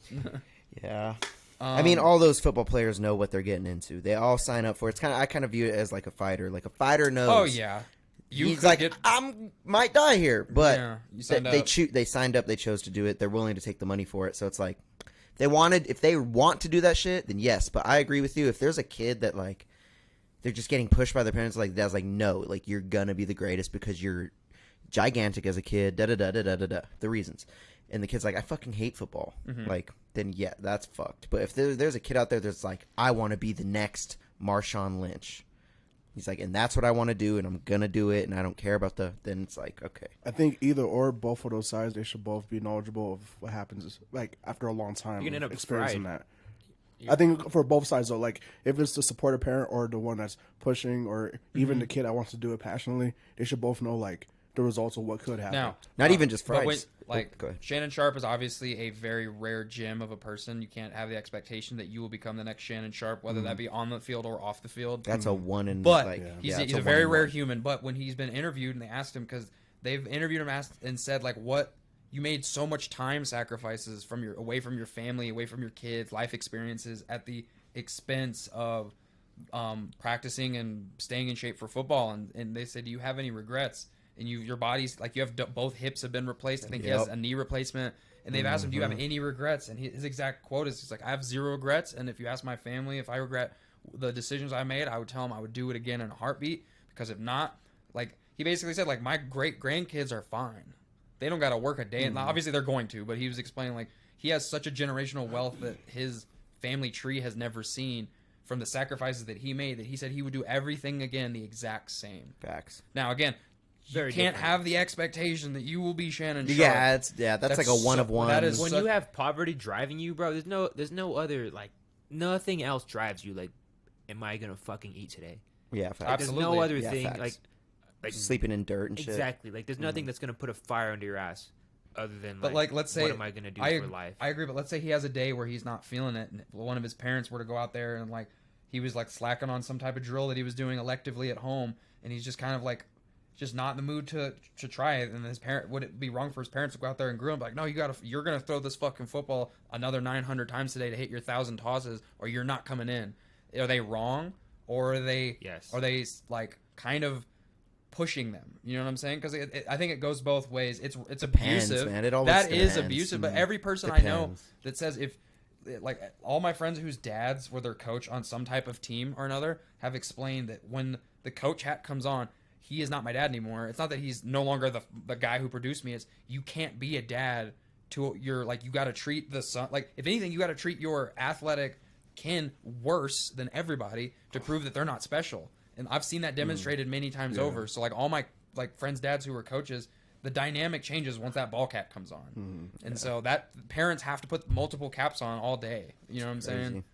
Yeah. I mean, all those football players know what they're getting into. They all sign up for it. I kind of view it as like a fighter. Like a fighter knows. Oh yeah, He's like, might die here, but Yeah, you signed they up. they signed up. They chose to do it. They're willing to take the money for it. So it's like, if they want to do that shit, then yes. But I agree with you. If there's a kid that like, they're just getting pushed by their parents, like that's like, no, like you're gonna be the greatest because you're gigantic as a kid. Da da da da da da da. The reasons. And the kid's like, I fucking hate football. Like, then yeah, that's fucked. But if there's a kid out there that's like, I want to be the next Marshawn Lynch. He's like, and that's what I want to do, and I'm gonna do it, and I don't care about then it's like, okay. I think either or, both of those sides, they should both be knowledgeable of what happens, like, after a long time You can end of up experiencing fried. that. I think for both sides, though, like, if it's the supportive parent or the one that's pushing, or even the kid that wants to do it passionately, they should both know, like, the results of what could happen. Now, Not even just but fries. Go ahead. Shannon Sharp is obviously a very rare gem of a person. You can't have the expectation that you will become the next Shannon Sharp, whether that be on the field or off the field. That's a one in But like, he's it's a one very in rare one. human. But when he's been interviewed and they asked him, because they've interviewed him and said like, what you made so much time sacrifices from away from your family, away from your kids, life experiences at the expense of practicing and staying in shape for football. And they said, do you have any regrets? And your body's like, you have both hips have been replaced. I think he has a knee replacement. And they've asked him, do you have any regrets? And his exact quote is, he's like, I have 0 regrets. And if you ask my family if I regret the decisions I made, I would tell them I would do it again in a heartbeat. Because if not, like, he basically said, like, my great grandkids are fine. They don't got to work a day. And obviously they're going to, but he was explaining, like, he has such a generational wealth that his family tree has never seen from the sacrifices that he made, that he said he would do everything again the exact same. Facts. Now, again, you Very can't different. have the expectation that you will be Shannon Sharp. Yeah, that's like a one of one. that is When such- you have poverty driving you, bro, there's no other, like, nothing else drives you. Like, am I gonna fucking eat today? Yeah, facts. There's Absolutely. no other Yeah, thing facts. like Sleeping in dirt and shit. exactly. Like, there's nothing that's gonna put a fire under your ass, other than But like, let's say what am I gonna do for life? I agree, but let's say he has a day where he's not feeling it, and one of his parents were to go out there and like he was like slacking on some type of drill that he was doing electively at home, and he's just kind of like just not in the mood to try it. And his parent, would it be wrong for his parents to go out there and grill him? Like, no, you're gonna throw this fucking football another 900 times today to hit your 1,000 tosses, or you're not coming in. Are they wrong, or are they? Yes. Are they like kind of pushing them? You know what I'm saying? Because I think it goes both ways. It's Depends, abusive. man. It always That is depends. abusive. But every person I know Depends. that says if like all my friends whose dads were their coach on some type of team or another have explained that when the coach hat comes on, he is not my dad anymore. It's not that he's no longer the guy who produced me. It's you can't be a dad to your, like, you got to treat the son, like, if anything, you got to treat your athletic kin worse than everybody to prove that they're not special. And I've seen that demonstrated many times over. So like all my like friends' dads who were coaches, the dynamic changes once that ball cap comes on. And so that parents have to put multiple caps on all day. You know what I'm saying?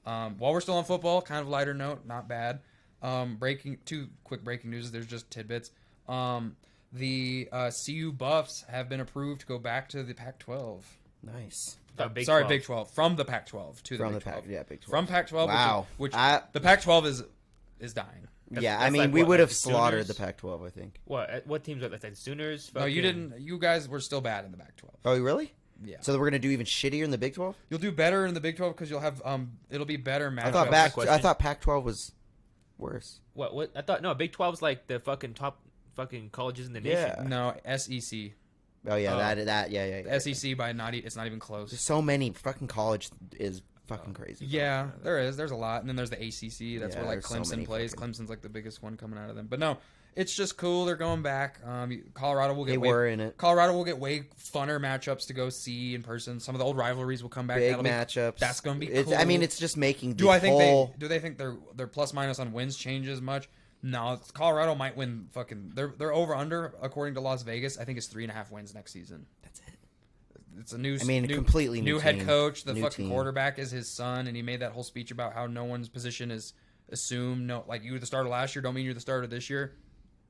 While we're still on football, kind of lighter note, not bad. Two quick breaking news. There's just tidbits. The CU Buffs have been approved to go back to the Pac-12. Nice. Big Sorry, 12. Big 12. From the Pac-12 to the From Big the 12. Pac, yeah, Big 12. From Pac-12, Wow. which I- the Pac-12 is dying. Yeah, I that's mean, like we what, would have like slaughtered Sooners? the Pac-12, I think. What teams are like Sooners? No, you fucking- didn't. You guys were still bad in the Pac-12. Oh, really? Yeah. So we're gonna do even shittier in the Big 12? You'll do better in the Big 12 because you'll have it'll be better matchups. I thought Pac-12 was worse. What? I thought no. Big 12's like the fucking top fucking colleges in the nation. Yeah. No, SEC. Oh yeah, Oh. yeah. The SEC by it's not even close. There's so many. Fucking college is fucking crazy. Yeah, there is. There's a lot, and then there's the ACC. That's Yeah, where like there's so Clemson many plays. fucking- Clemson's like the biggest one coming out of them. But no, it's just cool. They're going back. Colorado will get They were in it. Colorado will get way funner matchups to go see in person. Some of the old rivalries will come back. Big That'll be- matchups. that's gonna be It's, I cool. mean, it's just making. Do the I think whole... they think their plus minus on wins changes much? No, Colorado might win. Fucking their over under according to Las Vegas. I think is 3.5 wins next season. That's it. It's a new. I mean, new, completely new head team. coach. The New fucking team. quarterback is his son, and he made that whole speech about how no one's position is assumed. No, like you were the starter last year, don't mean you're the starter this year.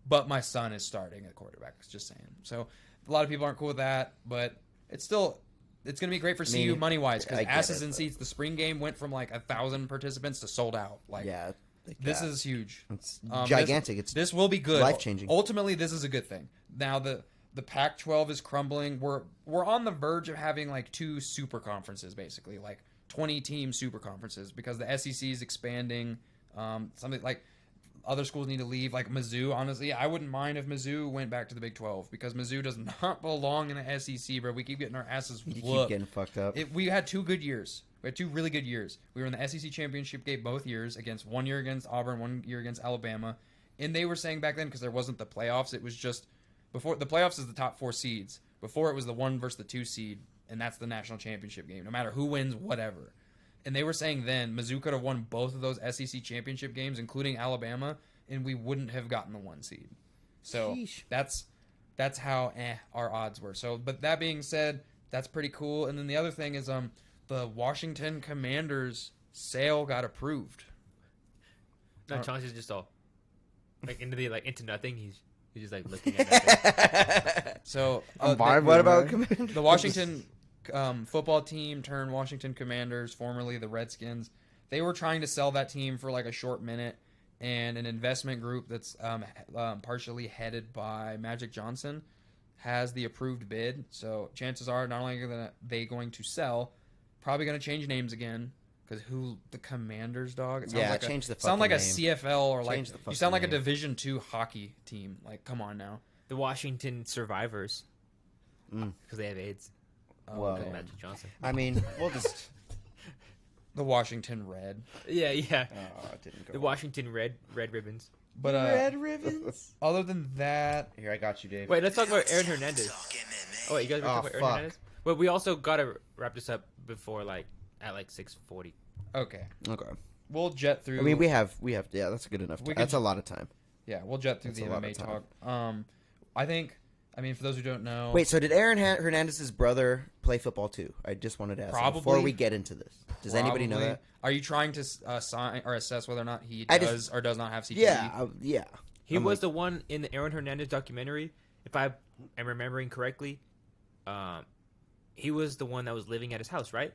But my son is starting at quarterback. Just saying. So a lot of people aren't cool with that, but it's still. It's going to be great for CU money wise because I get asses it, in but- seats. The spring game went from like 1,000 participants to sold out. Like Yeah. this is huge. It's Um, gigantic. This will be good. life-changing. Ultimately, this is a good thing. Now the Pac-12 is crumbling. We're on the verge of having like 2 super conferences, basically like 20-team super conferences because the SEC is expanding. Something like other schools need to leave. Like Mizzou, honestly, I wouldn't mind if Mizzou went back to the Big 12 because Mizzou does not belong in the SEC, bro. We keep getting our asses You keep whooped. getting fucked up. We had 2 good years. We had 2 really good years. We were in the SEC championship game both years against 1 year against Auburn, 1 year against Alabama. And they were saying back then because there wasn't the playoffs, it was just before the playoffs is the top 4 seeds. Before it was the 1 versus the 2 seed, and that's the national championship game. No matter who wins, whatever. And they were saying then Mizzou could have won both of those SEC championship games, including Alabama, and we wouldn't have gotten the 1 seed. So Sheesh. that's how our odds were. So, but that being said, that's pretty cool. And then the other thing is the Washington Commanders sale got approved. No, Chauncey's just all like into nothing. He's just like looking at nothing. So I'm vibing, What about man. the Washington football team turned Washington Commanders, formerly the Redskins. They were trying to sell that team for like a short minute, and an investment group that's partially headed by Magic Johnson has the approved bid. So chances are not only are they going to sell, probably going to change names again. Because the Commanders, dog? It sounds Yeah, like change the sound like a fucking CFL or like Change the you fucking sound like a name. Division II hockey team. Like, come on now. The Washington Survivors Mm. because they have AIDS. Whoa. Because Magic Johnson. I mean, we'll just. The Washington Red. Yeah. Oh, it didn't go. The Washington Red Ribbons. But ribbons. other than that, Here, I got you, Dave. Wait, let's talk about Aaron Hernandez. Talking MMA. Oh, wait, you guys were Oh, talking about Aaron fuck. Hernandez? Well, we also gotta wrap this up before at 6:40. okay, Okay. we'll jet through. I mean, we have. Yeah, that's good enough. We That's could- a lot of time. yeah, we'll jet through That's the a lot MMA of time. talk. I mean, for those who don't know, Wait, so did Aaron Hernandez's brother play football too? I just wanted to ask that before Probably. we get into this. Does anybody know probably- that? Are you trying to sign or assess whether or not he I does just- or does not have CTE? Yeah. He I'm was like- the one in the Aaron Hernandez documentary. If I am remembering correctly, he was the one that was living at his house, right?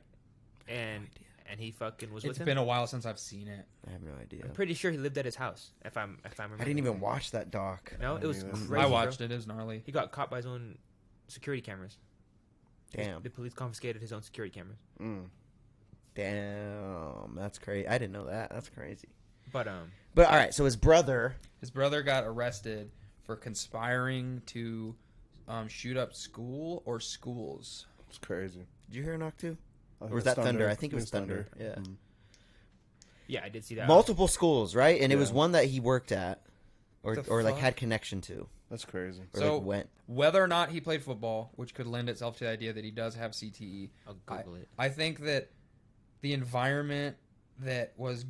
And he fucking was with It's him. been a while since I've seen it. I have no idea. I'm pretty sure he lived at his house. If I'm remembering. I didn't even watch that doc. No, it was either. crazy. I watched bro. it. It was gnarly. He got caught by his own security cameras. Damn. The police confiscated his own security cameras. Mm. Damn. That's crazy. I didn't know that. That's crazy. But But all right. So his brother. His brother got arrested for conspiring to shoot up school or schools. It's crazy. Did you hear a knock too? I Or think was it's that Thunder? I think it was Thunder. Yeah. Mm. yeah, I did see that. Multiple schools, right? And it was Yeah. one that he worked at, or The like fuck? had connection to, That's crazy. or So- like went. Whether or not he played football, which could lend itself to the idea that he does have CTE, I'll Google it. I think that the environment that was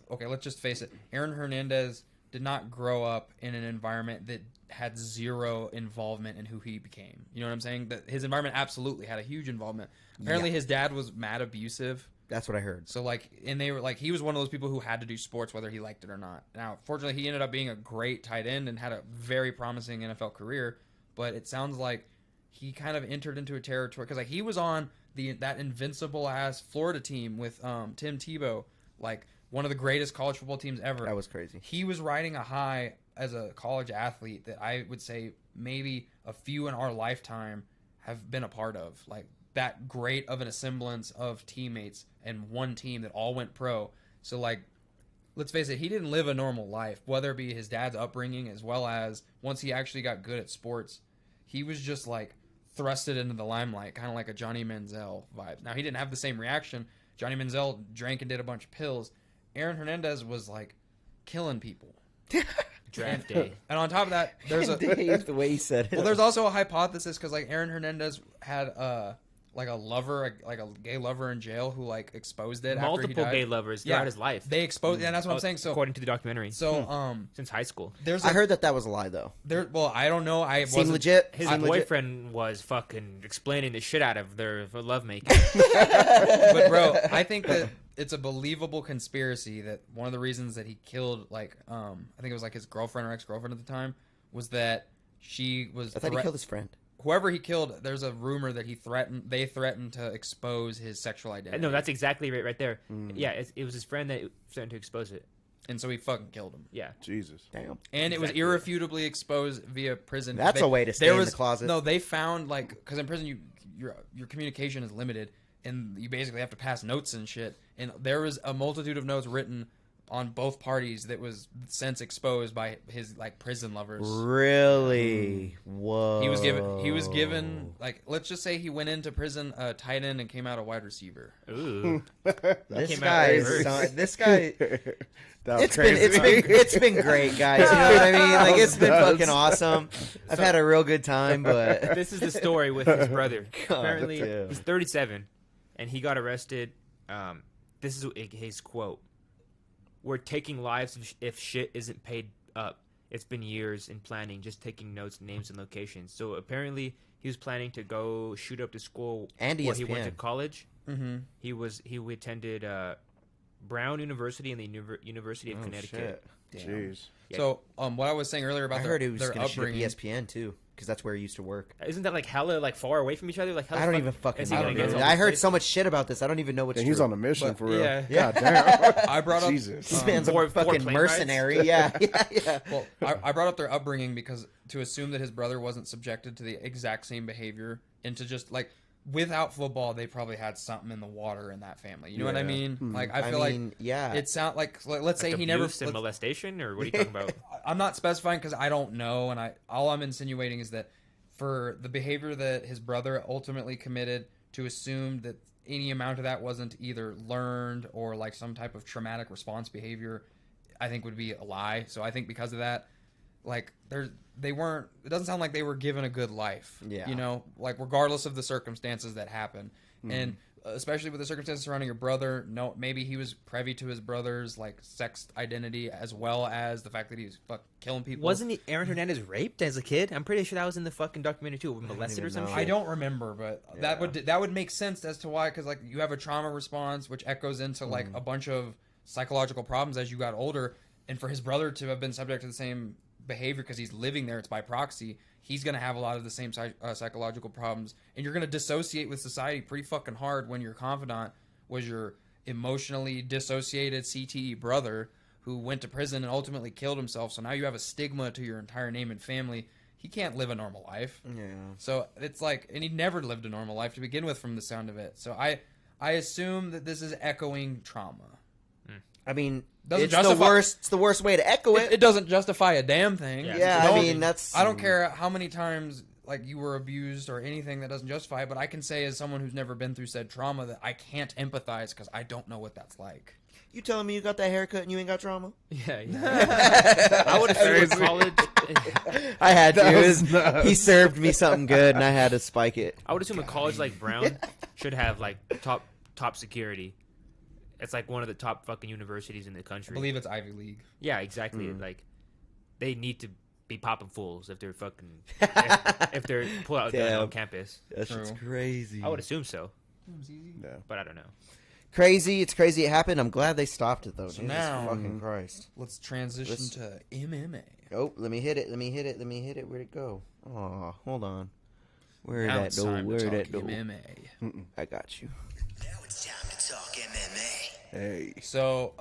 okay, let's just face it. Aaron Hernandez did not grow up in an environment that had zero involvement in who he became. You know what I'm saying? That his environment absolutely had a huge involvement. Apparently his dad was mad abusive. That's what I heard. So and they were like, he was one of those people who had to do sports whether he liked it or not. Now, fortunately, he ended up being a great tight end and had a very promising NFL career. But it sounds like he kind of entered into a territory because like he was on that invincible ass Florida team with Tim Tebow, like one of the greatest college football teams ever. That was crazy. He was riding a high as a college athlete that I would say maybe a few in our lifetime have been a part of. Like that great of an assemblance of teammates and one team that all went pro. So like, let's face it, he didn't live a normal life, whether it be his dad's upbringing as well as once he actually got good at sports, he was just like thrusted into the limelight, kind of like a Johnny Manziel vibe. Now he didn't have the same reaction. Johnny Manziel drank and did a bunch of pills. Aaron Hernandez was like killing people. Draft day. And on top of that, there's the way he said it. well, there's also a hypothesis because like Aaron Hernandez had like a lover, like a gay lover in jail who like exposed it. Multiple after he died. gay lovers throughout his life. They exposed, and that's what I'm saying. So according to the documentary, since high school, there's I heard that was a lie though. well, I don't know. I Seemed wasn't legit. his boyfriend was fucking explaining the shit out of their lovemaking. But bro, I think that it's a believable conspiracy that one of the reasons that he killed like I think it was like his girlfriend or ex-girlfriend at the time was that she was I thought he killed his friend. whoever he killed. There's a rumor that they threatened to expose his sexual identity. No, that's exactly right there. Yeah, it was his friend that threatened to expose it. and so he fucking killed him. Yeah. Jesus. Damn. And it was irrefutably exposed via prison. That's a way to stay in the closet. No, they found like because in prison your communication is limited, and you basically have to pass notes and shit. And there was a multitude of notes written on both parties that was since exposed by his like prison lovers. Really? Whoa. He was given like let's just say he went into prison a tight end and came out a wide receiver. Ooh. This came guy out is reverse. this guy. That was It's been great, guys. You know what I mean? Like it's been fucking awesome. I've had a real good time, but This is the story with his brother. God Apparently, damn. he's 37, and he got arrested. This is his quote: "We're taking lives if shit isn't paid up. It's been years in planning, just taking notes, names, and locations." So apparently, he was planning to go shoot up the school And where he went to ESPN. college. Mm-hmm. He attended Brown University and the University of Oh, Connecticut. shit. Jeez. Yeah. So what I was saying earlier about I heard he was their going to shoot up upbringing. ESPN too, because that's where he used to work. Isn't that like hella like far away from each other? Like how I the don't fuck even fucking is he know. gonna get Dude. all I this heard place? so much shit about this. I don't even know what's And true. he's on a mission But- for real. Yeah. Yeah. God damn. I brought up Jesus. This man's Four a fucking plane mercenary. Yeah, yeah. Well, I brought up their upbringing because to assume that his brother wasn't subjected to the exact same behavior and to just like without football, they probably had something in the water in that family. You know what I Yeah. mean? Like I feel mean, yeah. it sound like let's say Like he never. abuse and let's- molestation, or what are you talking about? I'm not specifying because I don't know, and all I'm insinuating is that for the behavior that his brother ultimately committed, to assume that any amount of that wasn't either learned or like some type of traumatic response behavior, I think would be a lie. So I think because of that, like they weren't. It doesn't sound like they were given a good life. Yeah. You know, like regardless of the circumstances that happen, and especially with the circumstances surrounding your brother, no, maybe he was privy to his brother's like sex identity as well as the fact that he was killing people. Wasn't Aaron Hernandez raped as a kid? I'm pretty sure that was in the fucking documentary too. Molested or even some know. shit. I don't remember, but Yeah. that would make sense as to why, because like you have a trauma response, which echoes into like a bunch of psychological problems as you got older, and for his brother to have been subject to the same behavior because he's living there, it's by proxy. He's gonna have a lot of the same psychological problems, and you're gonna dissociate with society pretty fucking hard when your confidant was your emotionally dissociated CTE brother who went to prison and ultimately killed himself. So now you have a stigma to your entire name and family. He can't live a normal life. Yeah. So it's like, and he never lived a normal life to begin with from the sound of it. So I assume that this is echoing trauma. I mean, Doesn't it's justify- the worst. It's the worst way to echo it. It doesn't justify a damn thing. Yeah. Yeah, Don't- I mean that's. I don't care how many times like you were abused or anything that doesn't justify it, but I can say as someone who's never been through said trauma that I can't empathize because I don't know what that's like. You telling me you got that haircut and you ain't got trauma? Yeah. I would have started college. I had to. That It was was- nuts. he served me something good, and I had to spike it. I would assume a college like Brown should have like top security. It's like one of the top fucking universities in the I country. believe it's Ivy League. Yeah, exactly. Like they need to be popping fools if they're fucking if they're pull out a gun Damn. on campus. That shit's True. crazy. I would assume so, Yeah. but I don't know. Crazy. It's crazy. It happened. I'm glad they stopped it though. So Jesus now- fucking Christ. Let's transition Let's- to MMA. Oh, let me hit it. Let me hit it. Let me hit it. Where'd it go? Oh, hold on. Where Now that it's do? time to Where talk that do? MMA. I got you. Now it's time to talk MMA. Hey. So,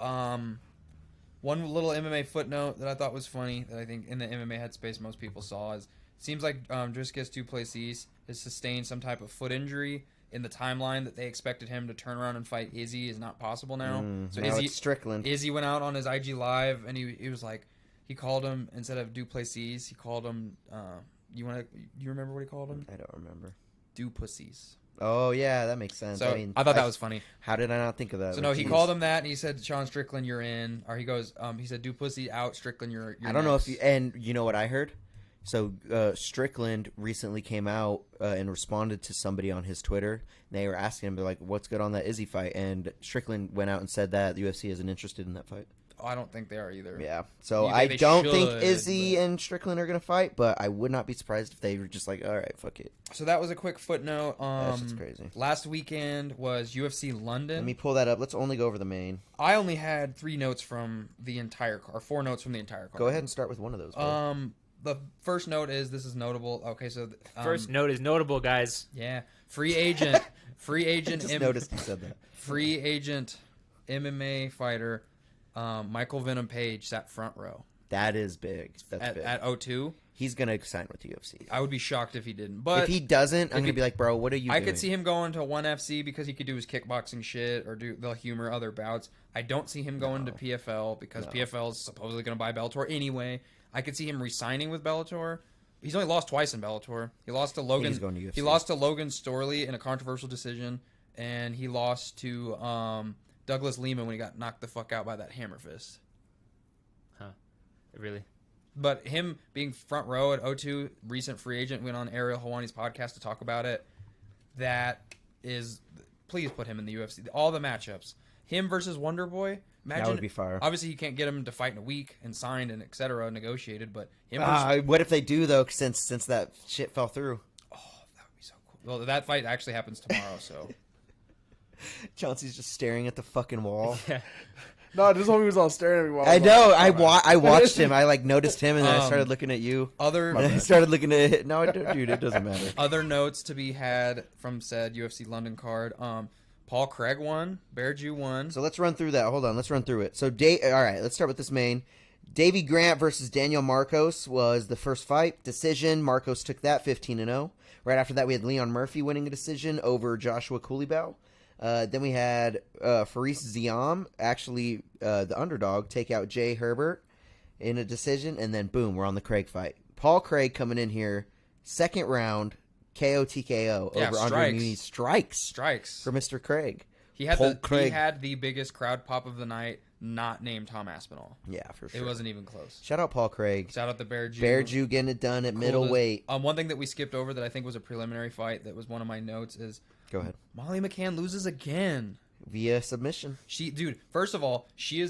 one little MMA footnote that I thought was funny that I think in the MMA headspace most people saw is it seems like Dricus du Plessis has sustained some type of foot injury in the timeline that they expected him to turn around and fight Izzy is not possible now. So Now it's Strickland. Izzy went out on his IG live and he was like, he called him instead of du Plessis, he called him. You remember what he called him? I don't remember. Du Pussies. Oh yeah, that makes sense. So I mean, I thought that was funny. How did I not think of that? So no, he Jeez. called him that, and he said, "Sean Strickland, you're in." Or he goes, he said, "Du Pussy out, Strickland, you're." I don't know if next." you, and you know what I heard. So Strickland recently came out and responded to somebody on his Twitter. They were asking him, they're like, "What's good on that Izzy fight?" And Strickland went out and said that the UFC isn't interested in that fight. I don't think they are either. Yeah. So Maybe I they don't think should, Izzy but- and Strickland are gonna fight, but I would not be surprised if they were just like, "All right, fuck it." So that was a quick footnote. That's just crazy. Last weekend was UFC London. Let me pull that up. Let's only go over the main. I only had 3 notes from the entire card, or 4 notes from the entire card. Go ahead and start with one of those. bro. The first note is this is notable. Okay, so First note is notable, guys. yeah, free agent, I just noticed you said that. free agent MMA fighter Michael Venom Page sat front row That is big. That's big. at O2. He's gonna sign with the UFC. I would be shocked if he didn't. But If he doesn't, I'm if gonna he- be like, "Bro, what are you I doing?" could see him going to ONE FC because he could do his kickboxing shit or do the humor other bouts. I don't see him going to PFL because PFL is supposedly going to buy Bellator anyway. I could see him re-signing with Bellator. He's only lost twice in Bellator. He lost to Logan. he's going to UFC. He lost to Logan Storley in a controversial decision, and he lost to Douglas Lehman when he got knocked the fuck out by that hammer fist. Really? But him being front row at O2, recent free agent, went on Ariel Helwani's podcast to talk about it. That is, please put him in the UFC. All the matchups, him versus Wonder Boy. Imagine, That would be fire. Obviously, you can't get him to fight in a week and signed and etc. negotiated, but him versus, What if they do though? Since that shit fell through. that would be so cool. Well, that fight actually happens tomorrow, so Chauncey's just staring at the fucking wall. No, this homie was all staring at me. While I was know. like, I watched him. I noticed him, and then I started looking at you. other And I started looking at no, dude. It doesn't matter. other notes to be had from said UFC London card. Paul Craig won, Bear Jew won. So let's run through that. Hold on, let's run through it. So, all right, let's start with this main. Davey Grant versus Daniel Marcos was the first fight. Decision. Marcos took that 15-0. Right after that, we had Leon Murphy winning a decision over Joshua Coulibaly. Then we had Faris Ziam, actually the underdog, take out Jay Herbert in a decision. And then, boom, we're on the Craig fight. Paul Craig coming in here, second round, KO TKO Yeah, over Andre strikes. Muniz. Strikes for Mr. Craig. He had Paul Craig. he had the biggest crowd pop of the night, not named Tom Aspinall. Yeah, for sure. It wasn't even close. Shout out Paul Craig. Shout out the Bear Jew. Bear Jew getting it done at middleweight. One thing that we skipped over that I think was a preliminary fight that was one of my notes is Go ahead. Molly McCann loses again. Via submission. Dude, first of all, she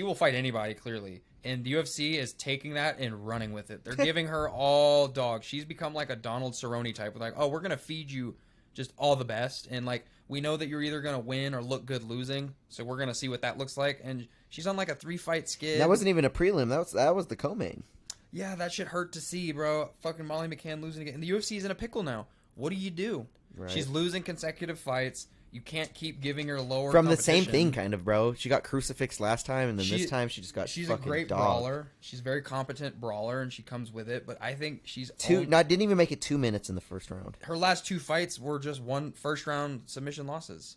will fight anybody clearly, and the UFC is taking that and running with it. They're giving her all dog. She's become like a Donald Cerrone type, with like, oh, we're gonna feed you just all the best, and like we know that you're either gonna win or look good losing, so we're gonna see what that looks like. And she's on like a 3-fight skid. That wasn't even a prelim. That was the co-main. Yeah, that shit hurt to see, bro. Fucking Molly McCann losing again. And the UFC is in a pickle now. What do? Right. She's losing consecutive fights. You can't keep giving her lower From the same competition. thing, kind of, bro. She got crucifixed last time, and then She- this time she just got She's a fucking great dogged. brawler. She's a very competent brawler, and she comes with it. But I think Didn't even make it 2 minutes in the first round. her last 2 fights were just one first round submission losses.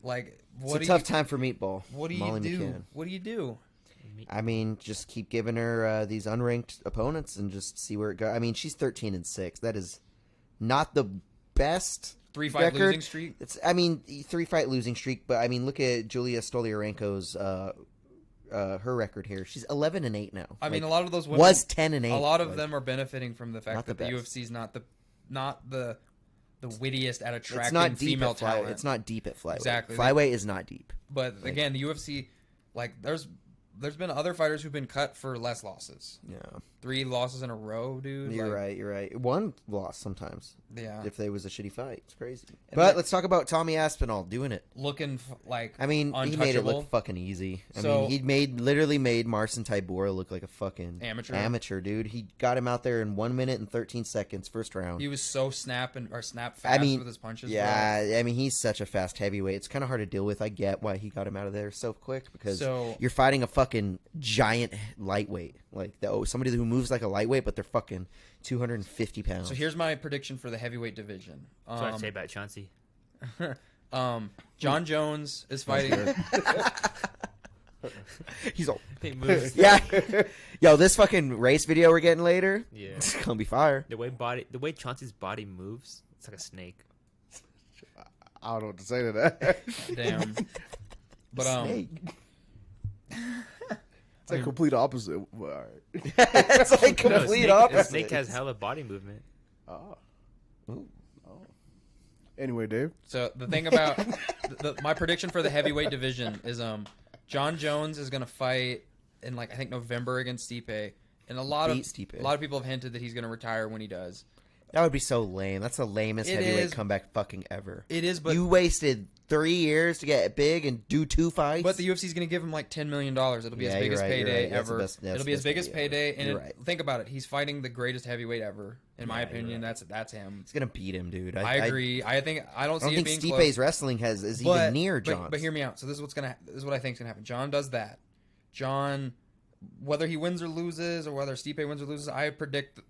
Like, It's a tough time for Meatball. What do Molly you do? McCann. What do you do? I mean, just keep giving her these unranked opponents and just see where it goes. I mean, she's 13-6. That is not the best 3-fight record. losing streak. It's 3-fight losing streak, but I mean, look at Julia Stolyarenko's her record here. She's 11-8 now. I mean, a lot of those women was 10-8. A lot of them are benefiting from the Not fact the that the best. UFC is not the wittiest at It's attracting not deep female at flyweight. talent. It's not deep at flyweight. Exactly. Flyweight is not deep. But again, the UFC, like, there's there's been other fighters who've been cut for less losses. Yeah. 3 losses in a row, dude. You're Like, right. One loss sometimes. Yeah. If there was a shitty fight. It's crazy. And But that- let's talk about Tommy Aspinall doing it. Looking like I mean, he made it look fucking easy. I So- mean, he literally made Marcin Tybura look like a fucking Amateur. dude. He got him out there in 1 minute and 13 seconds, first round. He was so snap fast with his punches. yeah, I mean, he's such a fast heavyweight. It's kind of hard to deal with. I get why he got him out of there so quick because you're fighting a fucking giant lightweight, like somebody who moves like a lightweight, but they're fucking 250 pounds. So here's my prediction for the heavyweight division. That's what I'd say about Chauncey. John Jones is fighting. He's all He moves. yeah. Yo, this fucking race video we're getting later, Yeah. it's gonna be fire. The way Chauncey's body moves, it's like a snake. I don't know what to say to that. Damn. But Snake. It's like complete opposite. Well, all right. It's like No, complete snake, opposite. a snake has hella body movement. Oh. Ooh. Anyway, Dave. So the thing about my prediction for the heavyweight division is John Jones is gonna fight in I think November against Stipe, and a lot Beat Stipe. of people have hinted that he's gonna retire when he does. That would be so lame. That's the lamest It heavyweight is. comeback fucking ever. It is, but You wasted 3 years to get big and do 2 fights. the UFC's gonna give him like $10 million. It'll be Yeah, his biggest you're right, you're payday right. That's the ever. best- that's It'll the be his best biggest payday payday, and You're right. think about it. He's fighting the greatest heavyweight ever, in my Yeah, you're opinion. right. That's him. He's gonna beat him, dude. I agree. I don't I don't see it think being Stipe's close. wrestling is even near John's. But hear me out. So this is what I think is gonna happen. John does that. John, whether he wins or loses, or whether Stipe wins or loses, I predict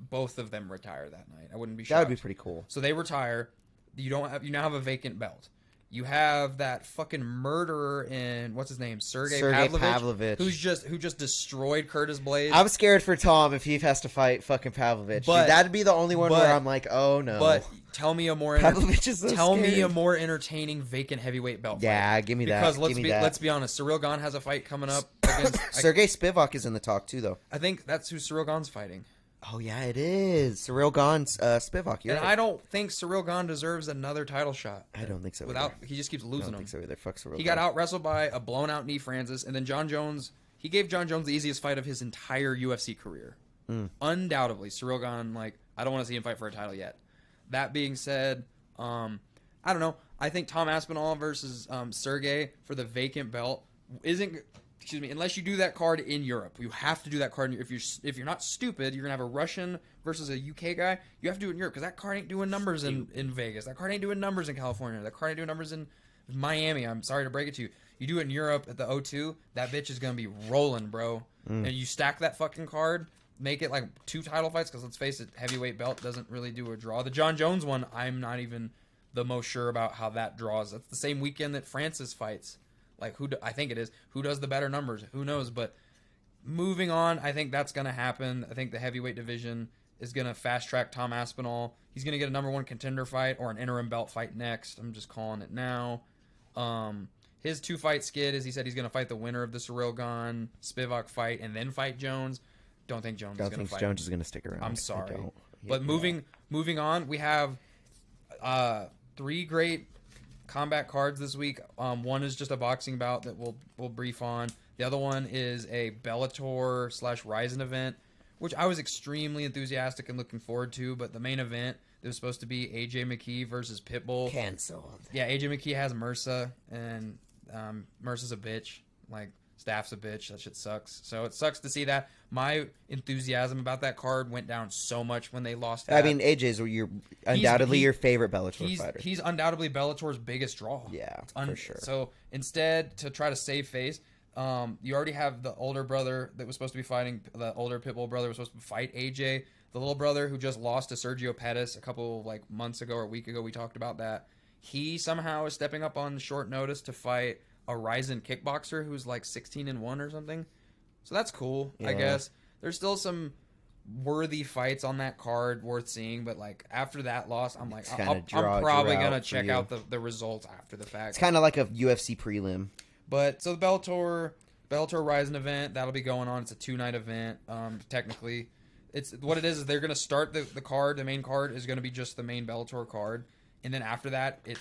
both of them retire that night. I wouldn't be shocked. That would be pretty cool. So they retire. You now have a vacant belt. You have that fucking murderer in what's his name, Sergey Pavlovich, who just destroyed Curtis Blades. I'm scared for Tom if he has to fight fucking Pavlovich. But- Dude, that'd be the only one where I'm like, oh no. But tell me a more Pavlovich is so me a scared. more entertaining vacant heavyweight belt. Yeah, fight. give me that. Because Give me that. let's be honest, Cyril Gane has a fight coming up against. Sergey Spivak is in the talk too, though. I think that's who Cyril Gane's fighting. Oh yeah, it is Cyril Gane's Spivak. You're And right. I don't think Cyril Gane deserves another title shot. I don't think so. He just keeps I losing don't them. think so either. Fuck Cyril. He got out wrestled by a blown out knee Francis, and then John Jones. He gave John Jones the easiest fight of his entire UFC career. Undoubtedly, Cyril Gane. I don't want to see him fight for a title yet. That being said, I don't know. I think Tom Aspinall versus Sergey for the vacant belt isn't. Excuse me. Unless you do that card in Europe, you have to do that card. If you're not stupid, you're gonna have a Russian versus a UK guy. You have to do it in Europe because that card ain't doing numbers in Vegas. That card ain't doing numbers in California. That card ain't doing numbers in Miami. I'm sorry to break it to you. You do it in Europe at the O2, that bitch is gonna be rolling, bro. And you stack that fucking card, make it 2 title fights. Because let's face it, heavyweight belt doesn't really do a draw. The John Jones one, I'm not even the most sure about how that draws. That's the same weekend that Francis fights. I think it is. Who does the better numbers? Who knows? But moving on, I think that's going to happen. I think the heavyweight division is going to fast track Tom Aspinall. He's going to get a number 1 contender fight or an interim belt fight next. I'm just calling it now. His 2-fight skid is he said he's going to fight the winner of the Cyril Gane Spivak fight and then fight Jones. Don't think Jones is going to fight. Jones is going to stick around. I'm sorry. I don't. But moving on, we have 3 great combat cards this week. One is just a boxing bout that we'll brief on. The other one is a Bellator / Ryzen event, which I was extremely enthusiastic and looking forward to. But the main event, it was supposed to be AJ McKee versus Pitbull. Canceled. Yeah, AJ McKee has MRSA, and MRSA's a bitch. Staff's a bitch. That shit sucks. So it sucks to see that. My enthusiasm about that card went down so much when they lost that. I mean, AJ's undoubtedly your favorite Bellator fighter. He's undoubtedly Bellator's biggest draw. Yeah, for sure. So instead, to try to save face, you already have the older brother that was supposed to be fighting, the older Pitbull brother was supposed to fight AJ. The little brother who just lost to Sergio Pettis a couple months ago or a week ago, we talked about that. He somehow is stepping up on short notice to fight a Ryzen kickboxer who's 16-1 or something. So that's cool, I guess. There's still some worthy fights on that card worth seeing, but after that loss, I'm I'm probably gonna check out the results after the fact. It's kind of like a UFC prelim. But so the Bellator Ryzen event, that'll be going on. It's a 2-night event. Technically, it's what it is they're gonna start the card. The main card is gonna be just the main Bellator card. And then after that, it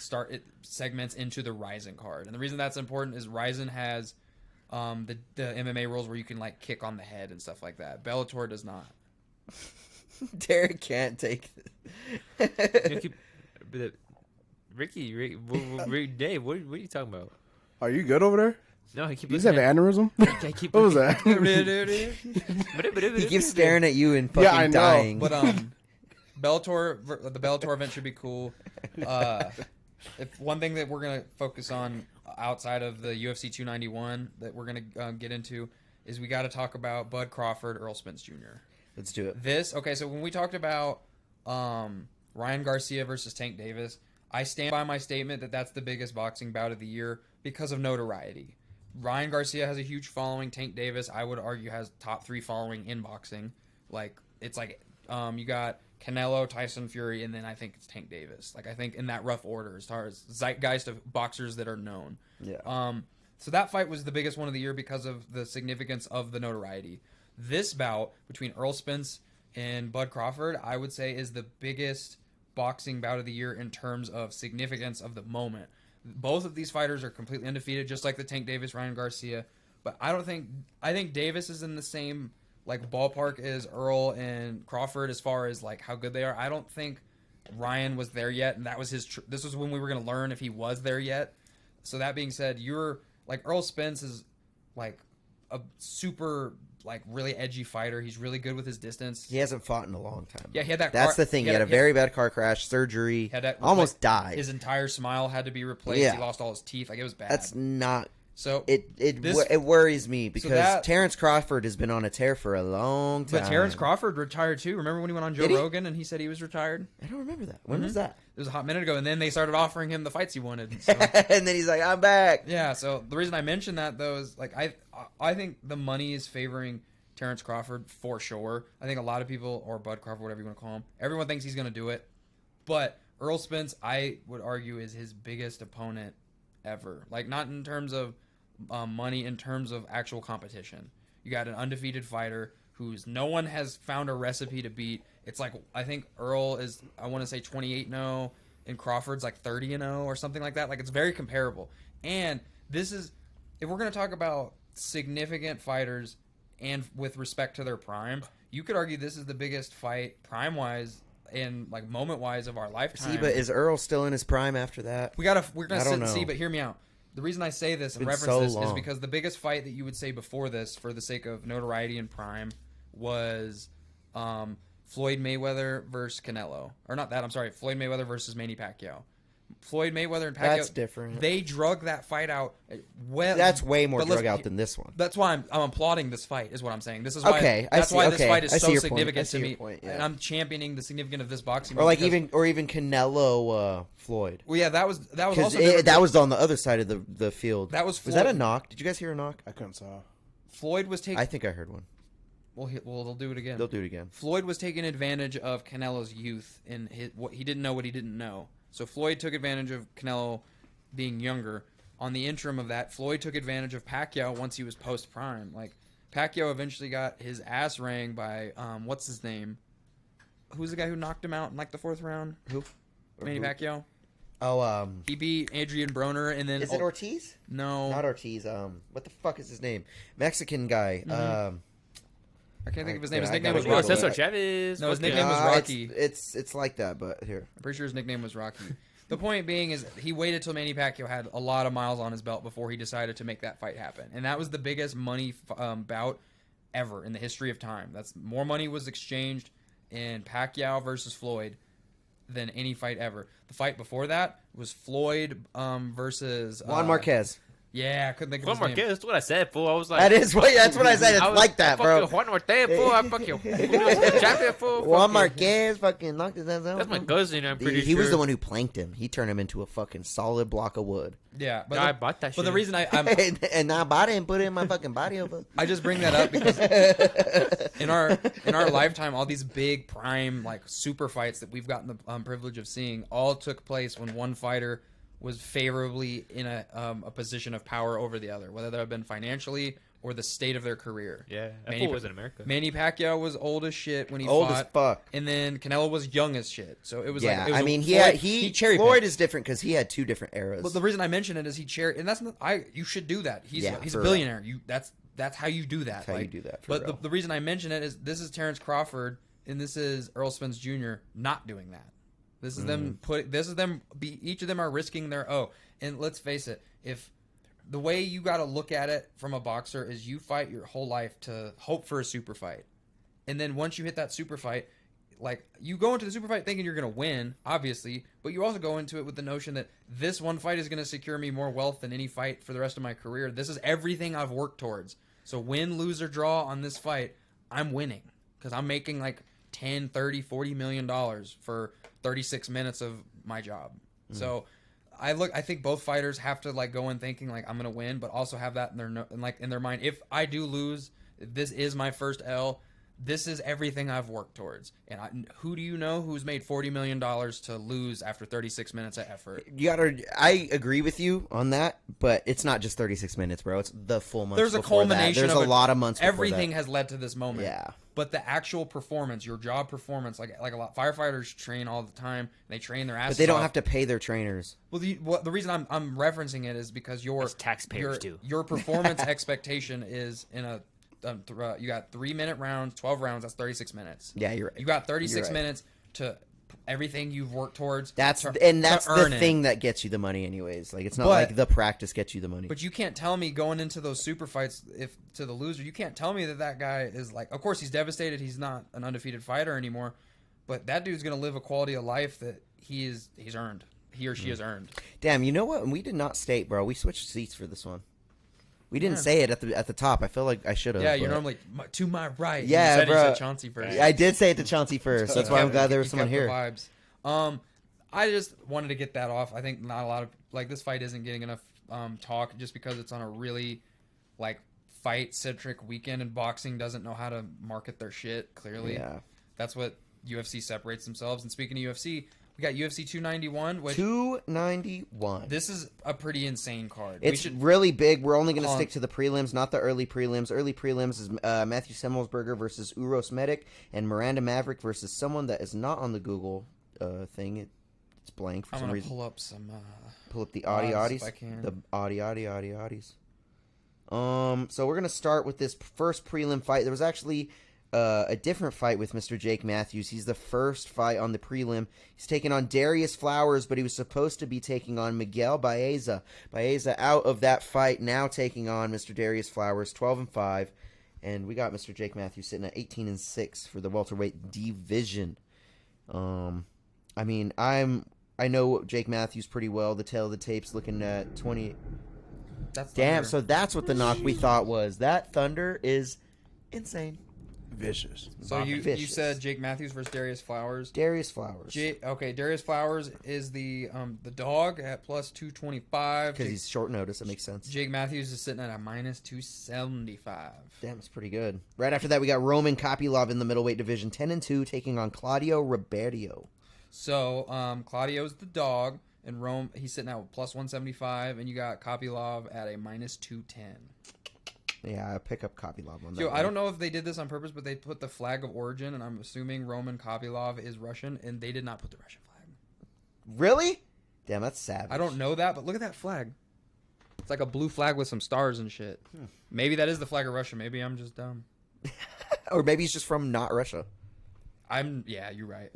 segments into the Ryzen card. And the reason that's important is Ryzen has the MMA rules where you can like kick on the head and stuff like that. Bellator does not. Deryk can't take You keep- Ricky, Dave, what are you talking about? Are you good over there? No, I keep You just have an aneurysm? I keep What was that? He keeps staring at you and fucking Yeah, I know. dying. But the Bellator event should be cool. If one thing that we're gonna focus on outside of the UFC 291 that we're gonna get into is we got to talk about Bud Crawford, Earl Spence Jr. Let's do it. So when we talked about Ryan Garcia versus Tank Davis, I stand by my statement that that's the biggest boxing bout of the year because of notoriety. Ryan Garcia has a huge following. Tank Davis, I would argue, has top 3 following in boxing. Like it's like you got Canelo, Tyson Fury, and then I think it's Tank Davis. Like I think in that rough order as far as zeitgeist of boxers that are known. Yeah. So that fight was the biggest one of the year because of the significance of the notoriety. This bout between Earl Spence and Bud Crawford, I would say, is the biggest boxing bout of the year in terms of significance of the moment. Both of these fighters are completely undefeated, just like the Tank Davis, Ryan Garcia. But I think Davis is in the same like ballpark as Earl and Crawford as far as like how good they are. I don't think Ryan was there yet, and that was this was when we were going to learn if he was there yet. So that being said, you're like Earl Spence is like a super like really edgy fighter. He's really good with his distance. He hasn't fought in a long time. Yeah, he had that. That's the thing. He had a very bad car crash, surgery, almost died. His entire smile had to be replaced. Yeah. He lost all his teeth. Like it was bad. That's not. So it worries me because Terrence Crawford has been on a tear for a long time. But Terrence Crawford retired too. Remember when he went on Joe Rogan and he said he was retired? I don't remember that. When was that? It was a hot minute ago, and then they started offering him the fights he wanted. So. And then he's like, "I'm back." Yeah. So the reason I mentioned that though is like I think the money is favoring Terrence Crawford for sure. I think a lot of people, or Bud Crawford, whatever you want to call him, everyone thinks he's going to do it. But Earl Spence, I would argue, is his biggest opponent ever. Like not in terms of money, in terms of actual competition. You got an undefeated fighter who's no one has found a recipe to beat. It's like I think Earl is, I want to say 28-0 and Crawford's like 30-0 or something like that. Like it's very comparable. And this is, if we're going to talk about significant fighters and with respect to their prime, you could argue this is the biggest fight prime wise and like moment wise of our lifetime. See, but is Earl still in his prime after that? We're gonna sit and see, but hear me out. The reason I say this and reference this is because the biggest fight that you would say before this, for the sake of notoriety and prime, was Floyd Mayweather versus Canelo. Or not that, I'm sorry, Floyd Mayweather versus Manny Pacquiao. Floyd Mayweather and Pacquiao. That's different. They drug that fight out. Well, that's way more drug out than this one. That's why I'm applauding this fight, is what I'm saying. This is why. Okay, that's why this fight is so your significant to me, point, yeah. and I'm championing the significance of this boxing. Or like even Canelo Floyd. Well, yeah, that was also that was on the other side of the field. That was that a knock? Did you guys hear a knock? I couldn't saw. Floyd was taking. I think I heard one. Well, they'll do it again. They'll do it again. Floyd was taking advantage of Canelo's youth and what he didn't know what he didn't know. So Floyd took advantage of Canelo being younger. On the interim of that, Floyd took advantage of Pacquiao once he was post-prime. Like, Pacquiao eventually got his ass rang by, what's his name? Who's the guy who knocked him out in, like, the 4th round? Who? Manny Pacquiao. Oh, he beat Adrian Broner, and then... Is it Ortiz? No. Not Ortiz. What the fuck is his name? Mexican guy. Mm-hmm. I can't think of his name. His nickname was Rocky. Rocky. Cesar Chavez. No, his nickname was Rocky. It's like that, but here. I'm pretty sure his nickname was Rocky. The point being is he waited till Manny Pacquiao had a lot of miles on his belt before he decided to make that fight happen. And that was the biggest money bout ever in the history of time. That's more money was exchanged in Pacquiao versus Floyd than any fight ever. The fight before that was Floyd versus... Juan Marquez. Yeah, I couldn't think of his Juan name. Marquez, that's what I said, fool. I was like... That's what I said. It's like that, bro. Juan Marquez, fool. I fucking... champion, fool. Juan Marquez fucking knocked his ass out. That's my cousin, I'm pretty sure. He was the one who planked him. He turned him into a fucking solid block of wood. Yeah, but I bought that shit. But the reason I'm... and I bought it and put it in my fucking body over. I just bring that up because in our lifetime, all these big prime like super fights that we've gotten the privilege of seeing all took place when one fighter was favorably in a position of power over the other, whether that have been financially or the state of their career. Yeah, that Manny fool was in America. Manny Pacquiao was old as shit when he Old fought. as fuck. And then Canelo was young as shit. So it was Yeah, like, it was I mean, he cherry Floyd picked. is different because he had 2 different eras. But the reason I mention it is he cherry, and that's not, you should do that. He's Yeah, a for billionaire. That's how you do that. That's how you do that, for But real. the reason I mention it is this is Terrence Crawford and this is Earl Spence Jr. not doing that. This is them each of them are risking their and let's face it, if the way you got to look at it from a boxer is you fight your whole life to hope for a super fight. And then once you hit that super fight, like you go into the super fight thinking you're going to win, obviously, but you also go into it with the notion that this one fight is going to secure me more wealth than any fight for the rest of my career. This is everything I've worked towards. So win, lose, or draw on this fight, I'm winning because I'm making like 10, 30, 40 million dollars for 36 minutes of my job. So I think both fighters have to like go in thinking like I'm going to win, but also have that in their mind. If I do lose, if this is my first L, this is everything I've worked towards. And who do you know who's made $40 million to lose after 36 minutes of effort? I agree with you on that, but it's not just 36 minutes, bro. It's the full months. There's a before culmination that. There's of a lot of months. Everything before has led to this moment. Yeah. But the actual performance, your job performance, like a lot firefighters train all the time. They train their asses But they don't off. have to pay their trainers. Well, the reason I'm referencing it is because As taxpayers do. your performance expectation is in a you got 3-minute rounds, 12 rounds. That's 36 minutes. Yeah, you're right. You got 36 right. minutes to everything you've worked towards. That's to the earn it. thing that gets you the money, anyways. Like it's not But- like the practice gets you the money. But you can't tell me going into those super fights, if to the loser, you can't tell me that guy is like. Of course, he's devastated. He's not an undefeated fighter anymore. But that dude's gonna live a quality of life that he's earned. He or she has earned. Damn, you know what? And we did not state, bro. We switched seats for this one. We didn't say it at the top. I feel like I should have. Yeah, you're normally to my right. Yeah, you bro. said Chauncey first. I did say it to Chauncey first. That's why I'm glad there was You someone kept here. the vibes. I just wanted to get that off. I think not a lot of like this fight isn't getting enough talk just because it's on a really like fight centric weekend, and boxing doesn't know how to market their shit. Clearly, Yeah. that's what UFC separates themselves. And speaking of UFC, we got UFC 291, which 291. this is a pretty insane card. It's we should really big. We're only going to Hold on. stick to the prelims, not the early prelims. Early prelims is Matthew Semmelsberger versus Uros Medic and Miranda Maverick versus someone that is not on the Google thing. It's blank for I'm some gonna reason. pull up some. Pull up the odds Audis. if I can. The Audis. So we're going to start with this first prelim fight. There was actually a different fight with Mr. Jake Matthews. He's the first fight on the prelim. He's taking on Darius Flowers, but he was supposed to be taking on Miguel Baeza. Baeza out of that fight, now taking on Mr. Darius Flowers, 12-5. And we got Mr. Jake Matthews sitting at 18-6 for the welterweight division. I mean, I know Jake Matthews pretty well. The tail of the tape's looking at 20. That's Damn, Thunder. so that's what the knock we thought was. That Thunder is insane. Vicious. So you Vicious. said Jake Matthews versus Darius Flowers. Darius Flowers. Okay, Darius Flowers is the dog at plus 225. Because he's short notice, it makes sense. Jake Matthews is sitting at a minus 275. Damn, it's pretty good. Right after that, we got Roman Kopylov in the middleweight division, 10-2, taking on Claudio Ribeiro. So Claudio's the dog, and Rome he's sitting at plus 175, and you got Kopylov at a minus 210. Yeah, I pick up Kopylov on that. Yo, one. I don't know if they did this on purpose, but they put the flag of origin, and I'm assuming Roman Kopylov is Russian, and they did not put the Russian flag. Really? Damn, that's savage. I don't know that, but look at that flag. It's like a blue flag with some stars and shit. Maybe that is the flag of Russia. Maybe I'm just dumb. Or maybe he's just from not Russia. Yeah, you're right.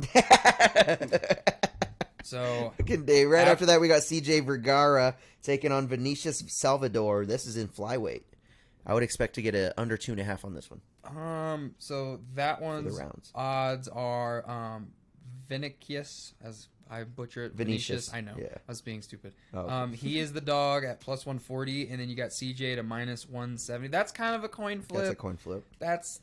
So Good day. Right after that, we got CJ Vergara taking on Vinicius Salvador. This is in flyweight. I would expect to get a under 2.5 on this one. so that one's rounds. odds are Vinicius, as I butcher it. Vinicius, I know. yeah. I was being stupid. Oh, okay. He is the dog at plus 140, and then you got CJ to minus 170. That's kind of a coin flip. That's a coin flip. That's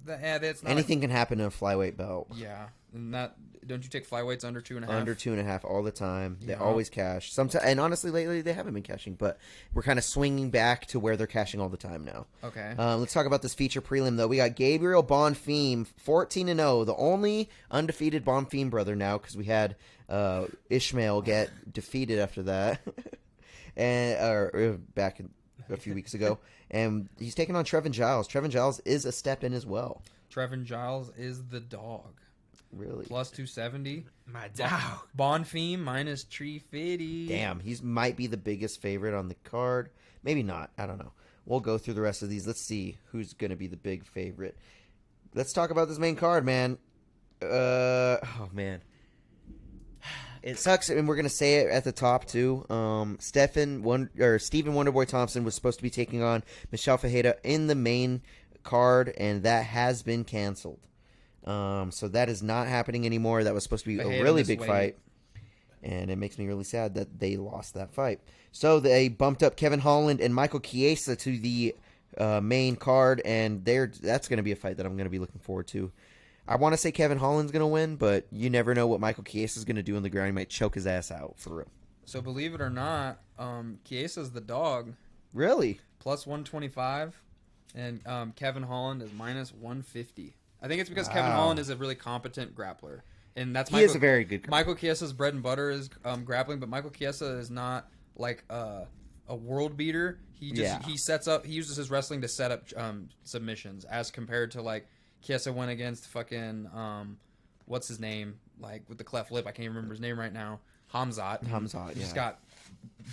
not Anything can happen in a flyweight belt. Yeah, and that don't you take flyweights under 2.5? Under 2.5 all the time. They Yeah. always cash. Sometimes, and honestly, lately they haven't been cashing, but we're kind of swinging back to where they're cashing all the time now. Okay. Let's talk about this feature prelim though. We got Gabriel Bonfim, 14-0, the only undefeated Bonfim brother now, because we had Ishmael get defeated after that, and or back in a few weeks ago, and he's taking on Trevin Giles. Trevin Giles is a step in as well. Trevin Giles is the dog. Really? Plus 270. My dog. Bonfim minus 350. Damn, might be the biggest favorite on the card. Maybe not. I don't know. We'll go through the rest of these. Let's see who's going to be the big favorite. Let's talk about this main card, man. Oh, man. It sucks, and we're going to say it at the top, too. Stephen Wonderboy Thompson was supposed to be taking on Michelle Fajeda in the main card, and that has been canceled. So that is not happening anymore. That was supposed to be a really big fight, and it makes me really sad that they lost that fight. So they bumped up Kevin Holland and Michael Chiesa to the main card, and that's going to be a fight that I'm going to be looking forward to. I want to say Kevin Holland's going to win, but you never know what Michael Chiesa is going to do on the ground. He might choke his ass out, for real. So believe it or not, Chiesa's the dog. Really? Plus 125, and Kevin Holland is minus 150. I think it's because Kevin Holland is a really competent grappler, and that's he is a very good. Michael Chiesa's bread and butter is grappling, but Michael Chiesa is not like a world beater. He uses his wrestling to set up submissions, as compared to like Chiesa went against fucking what's his name, like with the cleft lip. I can't even remember his name right now. Hamzat. Yeah. He's got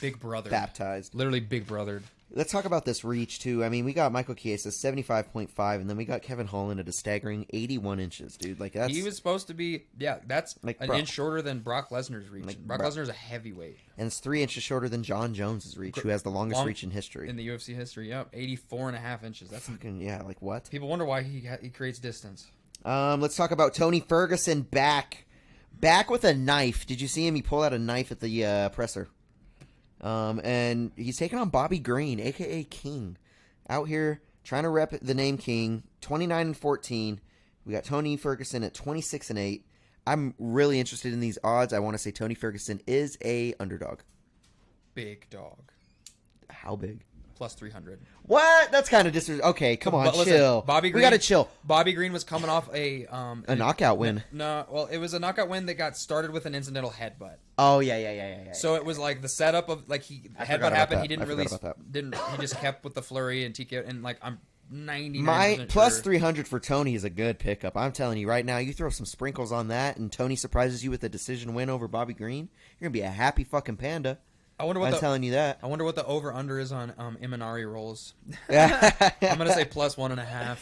big brother. Baptized. Literally big brothered. Let's talk about this reach, too. I mean, we got Michael Chiesa, 75.5, and then we got Kevin Holland at a staggering 81 inches, dude. Like, that's... He was supposed to be... Yeah, that's like an inch shorter than Brock Lesnar's reach. Like Brock Lesnar's a heavyweight. And it's 3 inches shorter than John Jones's reach, who has the longest reach in history. In the UFC history, yep. 84.5 inches. That's fucking... Yeah, like, what? People wonder why he creates distance. Let's talk about Tony Ferguson back. Back with a knife. Did you see him? He pulled out a knife at the presser. And he's taking on Bobby Green, a.k.a. King, out here trying to rep the name King. 29-14. We got Tony Ferguson at 26-8. I'm really interested in these odds. I want to say Tony Ferguson is a underdog. Big dog. How big? Plus 300. What? That's kind of okay, come on, listen, chill. Bobby Green, we gotta chill. Bobby Green was coming off a knockout win. No, well, it was a knockout win that got started with an incidental headbutt. Oh yeah. So it was like the setup of like headbutt happened. He didn't release. He just kept with the flurry and TK, and like I'm 99%. My plus 300 for Tony is a good pickup. I'm telling you right now, you throw some sprinkles on that, and Tony surprises you with a decision win over Bobby Green, you're gonna be a happy fucking panda. I'm telling you that. I wonder what the over-under is on Imanari rolls. I'm going to say plus 1.5.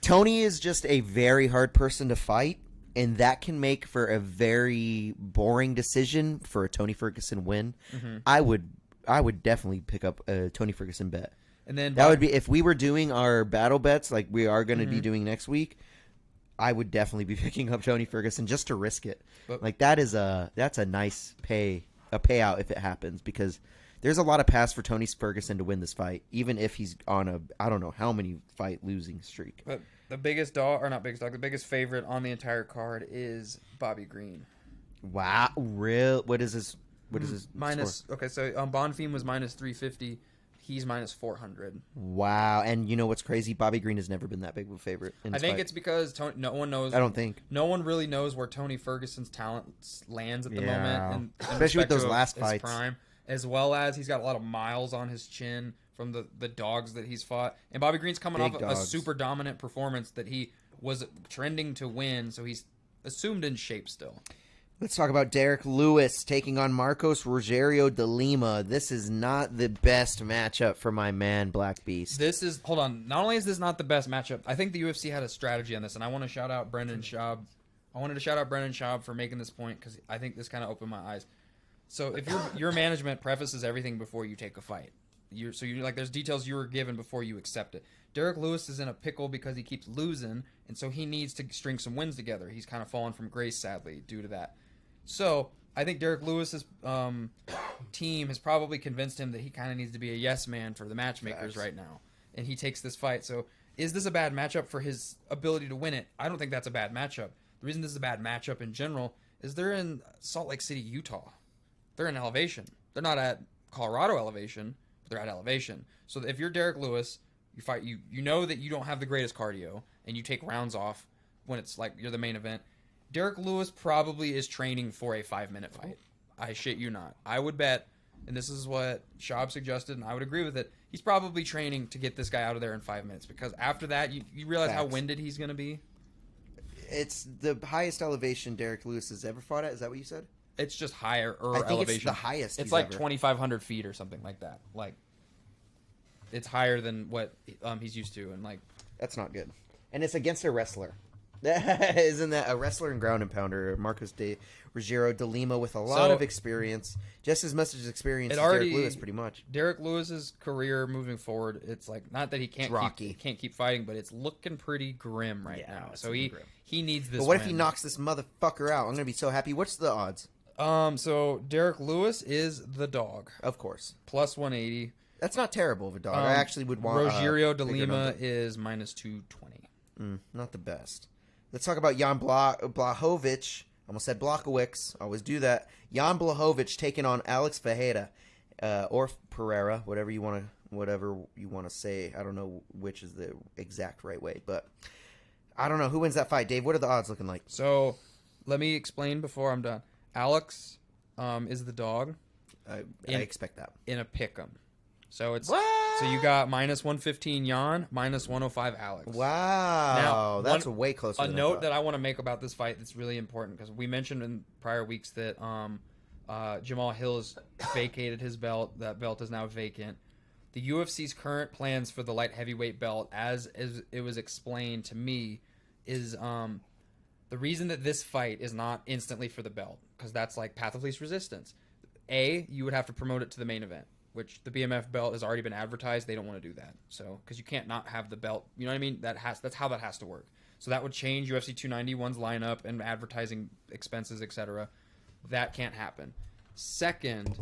Tony is just a very hard person to fight, and that can make for a very boring decision for a Tony Ferguson win. Mm-hmm. I would definitely pick up a Tony Ferguson bet. And then that would be, if we were doing our battle bets like we are going to be doing next week, I would definitely be picking up Tony Ferguson just to risk it. But, like that's a nice payout if it happens, because there's a lot of pass for Tony Ferguson to win this fight, even if he's on I don't know how many fight losing streak. But the biggest the biggest favorite on the entire card is Bobby Green. Wow, real? What is his minus score? Okay, so Bonfim was minus 350. He's minus 400. Wow, and you know what's crazy? Bobby Green has never been that big of a favorite. I think it's because no one knows. I don't think no one really knows where Tony Ferguson's talent lands at the moment, and especially with those last fights. Prime, as well as he's got a lot of miles on his chin from the dogs that he's fought, and Bobby Green's coming off a super dominant performance that he was trending to win, so he's assumed in shape still. Let's talk about Deryk Lewis taking on Marcos Rogerio de Lima. This is not the best matchup for my man, Black Beast. Hold on. Not only is this not the best matchup, I think the UFC had a strategy on this, and I want to shout out Brendan Schaub. I wanted to shout out Brendan Schaub for making this point, because I think this kind of opened my eyes. So if your management prefaces everything before you take a fight, there's details you were given before you accept it. Deryk Lewis is in a pickle because he keeps losing, and so he needs to string some wins together. He's kind of fallen from grace, sadly, due to that. So I think Deryk Lewis's team has probably convinced him that he kind of needs to be a yes man for the matchmakers right now, and he takes this fight. So is this a bad matchup for his ability to win it? I don't think that's a bad matchup. The reason this is a bad matchup in general is they're in Salt Lake City, Utah. They're in elevation. They're not at Colorado elevation, but they're at elevation. So if you're Deryk Lewis, you fight. You know that you don't have the greatest cardio, and you take rounds off when it's like you're the main event. Deryk Lewis probably is training for a 5-minute fight. I shit you not. I would bet and this is what Schaub suggested, and I would agree with it. He's probably training to get this guy out of there in 5 minutes, because after that, you realize how Facts. winded he's going to be. It's the highest elevation Deryk Lewis has ever fought at. Is that what you said? It's just higher I think elevation. it's the highest. It's he's like ever. 2,500 feet or something like that. Like, it's higher than what he's used to, and like That's not good. And it's against a wrestler. Isn't that a wrestler and ground and pounder, Marcos de Ruggiero de Lima, with a lot of experience, just as much as experience as Deryk Lewis, pretty much. Deryk Lewis's career moving forward, it's like not that he can't keep fighting, but it's looking pretty grim right now. So he needs this. But what if win. he knocks this motherfucker out? I'm gonna be so happy. What's the odds? So Deryk Lewis is the dog, Of course, plus 180. that's not terrible of a dog. I actually would want. Ruggiero de bigger Lima number. is minus 220. Not the best. Let's talk about Jan Blachowicz. Almost said Blachowicz. Always do that. Jan Blachowicz taking on Alex Fajeda, or Pereira, whatever you want to say. I don't know which is the exact right way, but I don't know who wins that fight. Dave, what are the odds looking like? So let me explain before I'm done. Alex is the dog I expect that. in a pick'em. So it's What? so you got minus 115 Jan, minus 105 Alex. Wow, Now, that's way closer. A than I note thought. that I want to make about this fight that's really important, because we mentioned in prior weeks that Jamal Hill has vacated his belt. That belt is now vacant. The UFC's current plans for the light heavyweight belt, as it was explained to me, is the reason that this fight is not instantly for the belt, because that's like path of least resistance. You would have to promote it to the main event, which the BMF belt has already been advertised. They don't want to do that. So, because you can't not have the belt, you know what I mean? That's how that has to work. So that would change UFC 291's lineup and advertising expenses, etc. That can't happen. Second,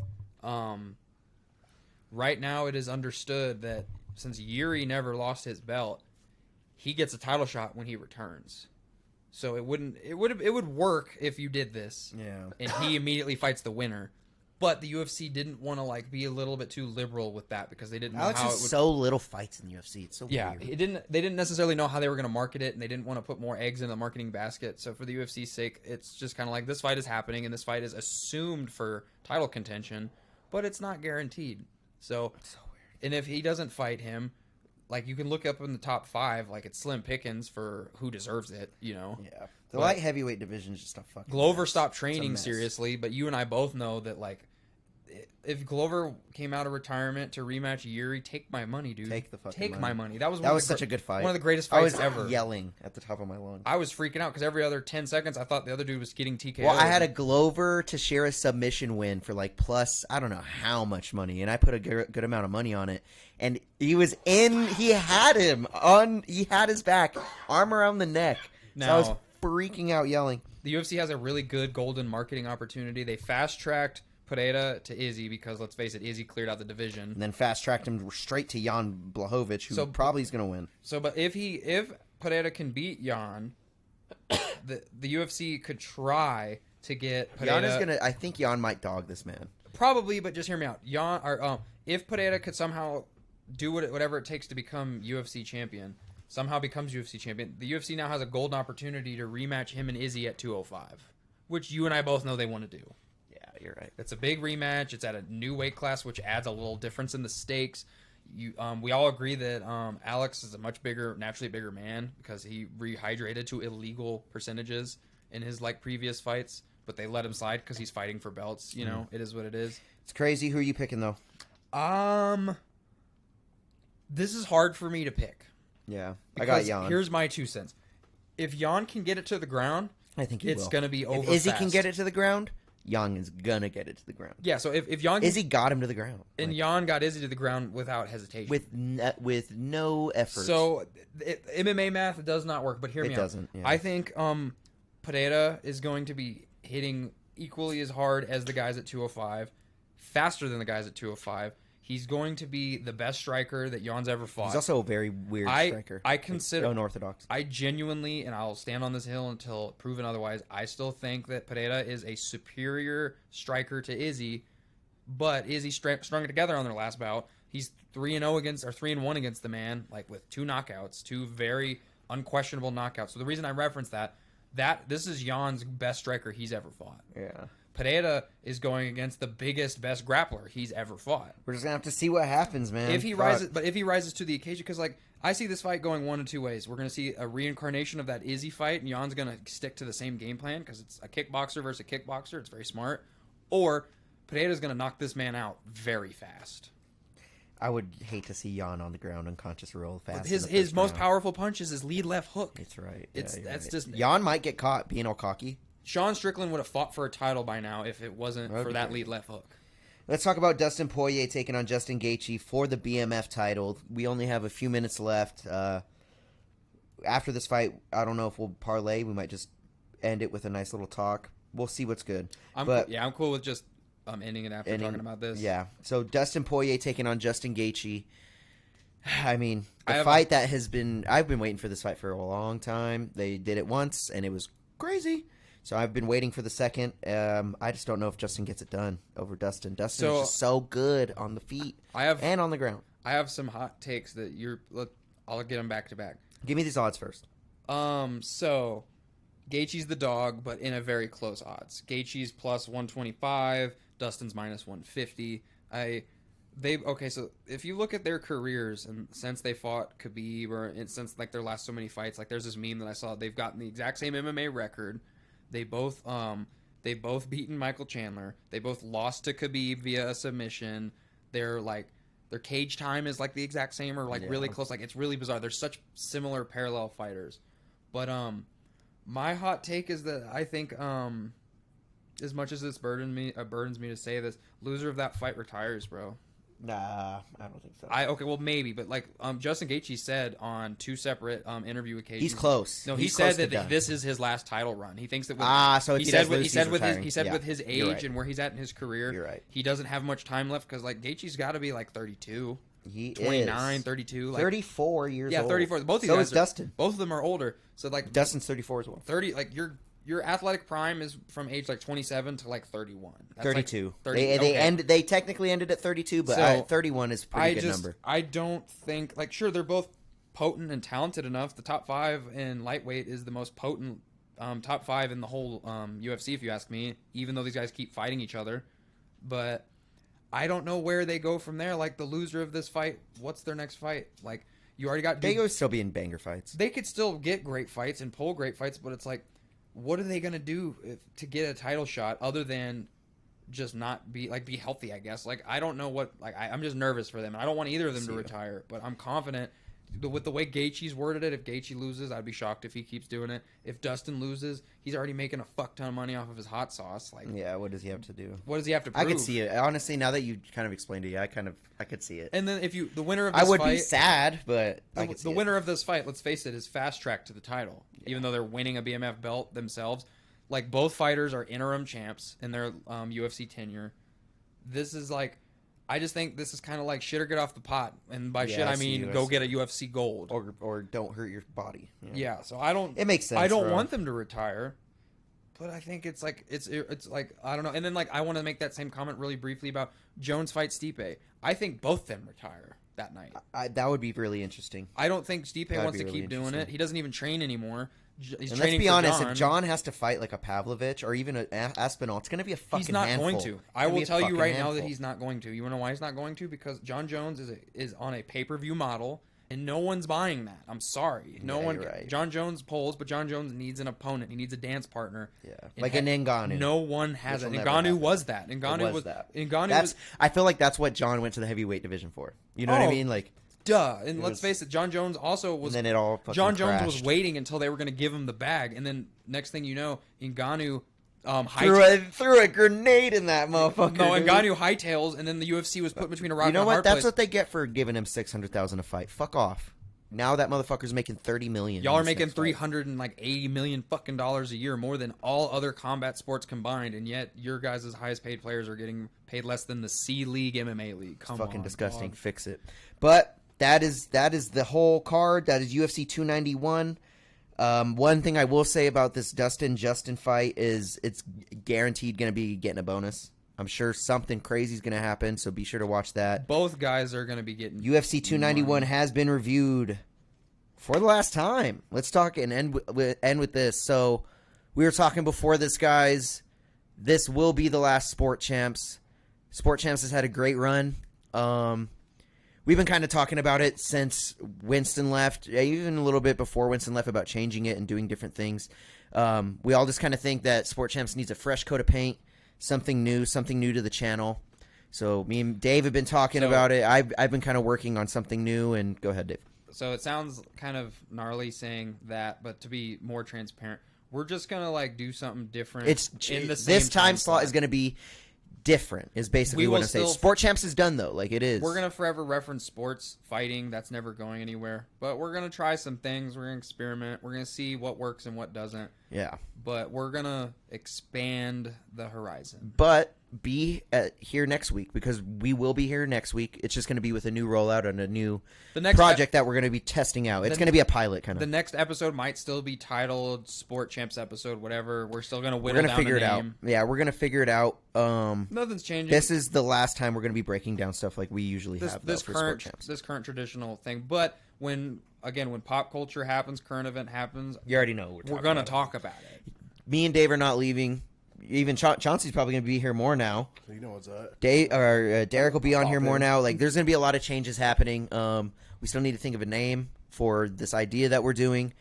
right now it is understood that since Yuri never lost his belt, he gets a title shot when he returns. So it would work if you did this. Yeah. And he immediately fights the winner. But the UFC didn't want to like be a little bit too liberal with that, because they didn't know Alex how has it would. so little fights in the UFC. It's so weird. They didn't necessarily know how they were going to market it, and they didn't want to put more eggs in the marketing basket. So for the UFC's sake, it's just kind of like, this fight is happening, and this fight is assumed for title contention, but it's not guaranteed. So weird. And if he doesn't fight him, like, you can look up in the top 5, like, it's slim pickings for who deserves it, you know. Yeah. The light heavyweight division is just a fucking Glover mess. stopped It's a training mess. seriously, but you and I both know that, like, if Glover came out of retirement to rematch Yuri, take my money, dude. Take the fucking Take money. my money. That was such a good fight. One of the greatest I fights was ever. yelling at the top of my lungs. I was freaking out because every other 10 seconds I thought the other dude was getting TKO. Well, I had a Glover to share a submission win for like plus I don't know how much money, and I put a good amount of money on it. And he was in. He had him on. He had his back, arm around the neck. So I was Now- freaking out, yelling. The UFC has a really good golden marketing opportunity. They fast-tracked Pereira to Izzy because, let's face it, Izzy cleared out the division. And then fast tracked him straight to Jan Blachowicz, who probably is going to win. So, but if Pereira can beat Jan, the UFC could try to get Pereira. Jan is going to. I think Jan might dog this man. Probably, but just hear me out. If Pereira could somehow do whatever it takes to become UFC champion, somehow becomes UFC champion, the UFC now has a golden opportunity to rematch him and Izzy at 205, which you and I both know they want to do. Yeah, you're right. It's a big rematch. It's at a new weight class, which adds a little difference in the stakes. We all agree that Alex is a much naturally bigger man, because he rehydrated to illegal percentages in his previous fights, but they let him slide because he's fighting for belts. You know, it is what it is. It's crazy. Who are you picking though? This is hard for me to pick. Yeah, I got Because Jan. here's my 2 cents. If Jan can get it to the ground, I think it's going to be over. If Izzy fast. can get it to the ground, Jan is gonna get it to the ground. Yeah, so if Jan Izzy got him to the ground, and Jan got Izzy to the ground without hesitation, with no effort. So MMA math does not work, but hear me out. It doesn't. Yeah. I think Pereira is going to be hitting equally as hard as the guys at 205, faster than the guys at 205. He's going to be the best striker that Jan's ever fought. He's also a very weird striker. I consider unorthodox. I genuinely, and I'll stand on this hill until proven otherwise, I still think that Pereira is a superior striker to Izzy, but Izzy strung it together on their last bout. He's 3-1 against the man, with 2 knockouts, 2 very unquestionable knockouts. So the reason I reference that this is Jan's best striker he's ever fought. Yeah. Pereira is going against the biggest, best grappler he's ever fought. We're just gonna have to see what happens, man. If he rises to the occasion, because like I see this fight going one of two ways. We're gonna see a reincarnation of that Izzy fight, and Jan's gonna stick to the same game plan because it's a kickboxer versus a kickboxer. It's very smart. Or Pereira's gonna knock this man out very fast. I would hate to see Jan on the ground unconscious real fast. His most powerful punch is his lead left hook. That's right. That's right. just Jan might get caught being all cocky. Sean Strickland would have fought for a title by now if it wasn't for that lead left hook. Let's talk about Dustin Poirier taking on Justin Gaethje for the BMF title. We only have a few minutes left. After this fight, I don't know if we'll parlay. We might just end it with a nice little talk. We'll see what's good. I'm cool with just ending it after talking about this. Yeah. So Dustin Poirier taking on Justin Gaethje. I mean, fight that has been... I've been waiting for this fight for a long time. They did it once, and it was crazy. So I've been waiting for the second. I just don't know if Justin gets it done over Dustin. Dustin is just so good on the feet and on the ground. I have some hot takes that I'll get them back to back. Give me these odds first. So Gaethje's the dog, but in a very close odds. Gaethje's plus 125, Dustin's minus 150. So if you look at their careers and since they fought Khabib or since like their last so many fights, like there's this meme that I saw. They've gotten the exact same MMA record. They both beaten Michael Chandler. They both lost to Khabib via a submission. Their cage time is like the exact same or really close. Like it's really bizarre. They're such similar parallel fighters. But my hot take is that I think as much as this burdens me to say this, loser of that fight retires, bro. Nah, I don't think so. Well, maybe, but Justin Gaethje said on two separate interview occasions, he's close. No, he said that this is his last title run. He thinks that. With his age and where he's at in his career, you're right. He doesn't have much time left because Gaethje's got to be 32. He 29, is 32, 34 years old. Yeah, 34. Both of these so guys is Dustin. Both of them are older. So Dustin's 34 as well. 30. Your athletic prime is from age 27 to 31. That's 32. 30. They technically ended at 32, but 31 is a pretty good number. I don't think sure they're both potent and talented enough. The top 5 in lightweight is the most potent top 5 in the whole UFC, if you ask me. Even though these guys keep fighting each other, but I don't know where they go from there. The loser of this fight, what's their next fight? You already got. They could still be in banger fights. They could still get great fights and pull great fights, but it's what are they gonna do to get a title shot other than just not be healthy? I guess. I don't know what. I'm just nervous for them. I don't want either of them to retire, but I'm confident with the way Gaethje's worded it. If Gaethje loses, I'd be shocked if he keeps doing it. If Dustin loses, he's already making a fuck ton of money off of his hot sauce. Yeah, what does he have to do? What does he have to prove? I could see it. Honestly, now that you kind of explained it, I could see it. And then if the winner of this I would fight, be sad, but I could see the winner of this fight, let's face it, is fast track to the title. Yeah. Even though they're winning a BMF belt themselves, both fighters are interim champs in their UFC tenure. This is I just think this is kind of shit or get off the pot, and by shit I mean go get a UFC gold or don't hurt your body. Yeah, so I don't. It makes sense. I don't want them to retire, but I think it's I don't know. And then I want to make that same comment really briefly about Jones fights Stipe. I think both them retire that night. That would be really interesting. I don't think Stipe wants to keep doing it. He doesn't even train anymore. And let's be honest, if John has to fight a Pavlovich or even an Aspinall, it's going to be a fucking handful. He's not going to. I will tell you right now that he's not going to. You want to know why he's not going to? Because John Jones is on a pay-per-view model, and no one's buying that. I'm sorry. No one. Right. John Jones polls, but John Jones needs an opponent. He needs a dance partner. Yeah, an Ngannou. No one has it. Ngannou was that. Ngannou was that. Ngannou I feel like that's what John went to the heavyweight division for. You know what I mean? Duh, and let's face it, John Jones also was. And then it all fucking John Jones crashed. was waiting until they were going to give him the bag, and then next thing you know, Ngannou threw a grenade in that motherfucker. No, Ngannou hightails, and then the UFC was put between a rock and a hard place. You know what? That's what they get for giving him $600,000 a fight. Fuck off. Now that motherfucker's making $30 million. Y'all are making $380 million fucking dollars a year, more than all other combat sports combined, and yet your guys' highest paid players are getting paid less than the C League MMA League. It's fucking disgusting. Dog. Fix it. But that is the whole card. That is UFC 291. One thing I will say about this Justin fight is it's guaranteed going to be getting a bonus. I'm sure something crazy is going to happen, so be sure to watch that. Both guys are going to be getting UFC 291 has been reviewed for the last time. Let's talk and end with this. So we were talking before this, guys. this will be the last Sport Champs. Sport Champs has had a great run. We've been kind of talking about it since Winston left, even a little bit before Winston left, about changing it and doing different things. We all just kind of think that Sport Champs needs a fresh coat of paint, something new to the channel. So me and Dave have been talking about it. I've been kind of working on something new, and go ahead, Dave. So it sounds kind of gnarly saying that, but to be more transparent, we're just gonna like do something different. It's in the this same time slot is going to be different. Is basically what I'm saying. Sport Champs is done though, like it is. We're gonna forever reference sports fighting. That's never going anywhere. But we're gonna try some things. We're gonna experiment. We're gonna see what works and what doesn't. Yeah. But we're gonna expand the horizon. But be here next week, because we will be here next week. It's just going to be with a new rollout and a new project that we're going to be testing out. It's going to be a pilot kind of. The next episode might still be titled Sport Champs episode, whatever. We're still going to whittle down figure a it out. name. Yeah, we're going to figure it out. Nothing's changing. This is the last time we're going to be breaking down stuff like we usually have for Sport Champs. This current traditional thing. But when pop culture happens, current event happens, you already know we're going to talk about it. Me and Dave are not leaving. Even Chauncey's probably going to be here more now. You know what's up. Deryk will be on here more now. Like, there's going to be a lot of changes happening. We still need to think of a name for this idea that we're doing.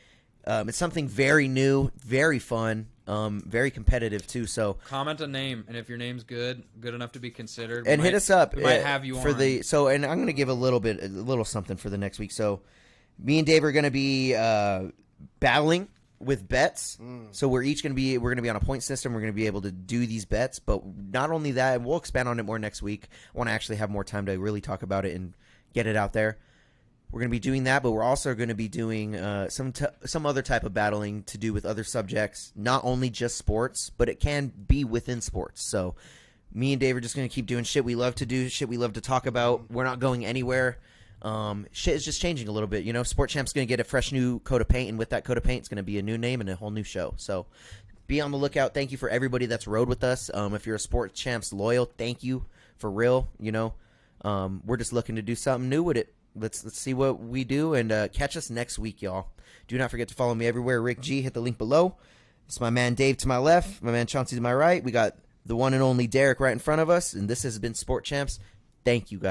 It's something very new, very fun, very competitive too. So comment a name, and if your name's good enough to be considered, and hit us up. We might have you for on. And I'm going to give a little something for the next week. So me and Dave are going to be battling with bets. So we're going to be on a point system. We're going to be able to do these bets, but not only that, and we'll expand on it more next week. I want to actually have more time to really talk about it and get it out there. We're going to be doing that, but we're also going to be doing some other type of battling to do with other subjects, not only just sports, but it can be within sports. So me and Dave are just going to keep doing shit we love to do, shit we love to talk about. We're not going anywhere. Shit is just changing a little bit. You know, Sport Champ's going to get a fresh new coat of paint, and with that coat of paint, it's going to be a new name and a whole new show. So be on the lookout. Thank you for everybody that's rode with us. If you're a Sport Champs loyal, thank you for real. You know, we're just looking to do something new with it. Let's see what we do, and catch us next week, y'all. Do not forget to follow me everywhere. Rick G, hit the link below. It's my man Dave to my left, my man Chauncey to my right. We got the one and only Deryk right in front of us, and this has been Sport Champs. Thank you, guys.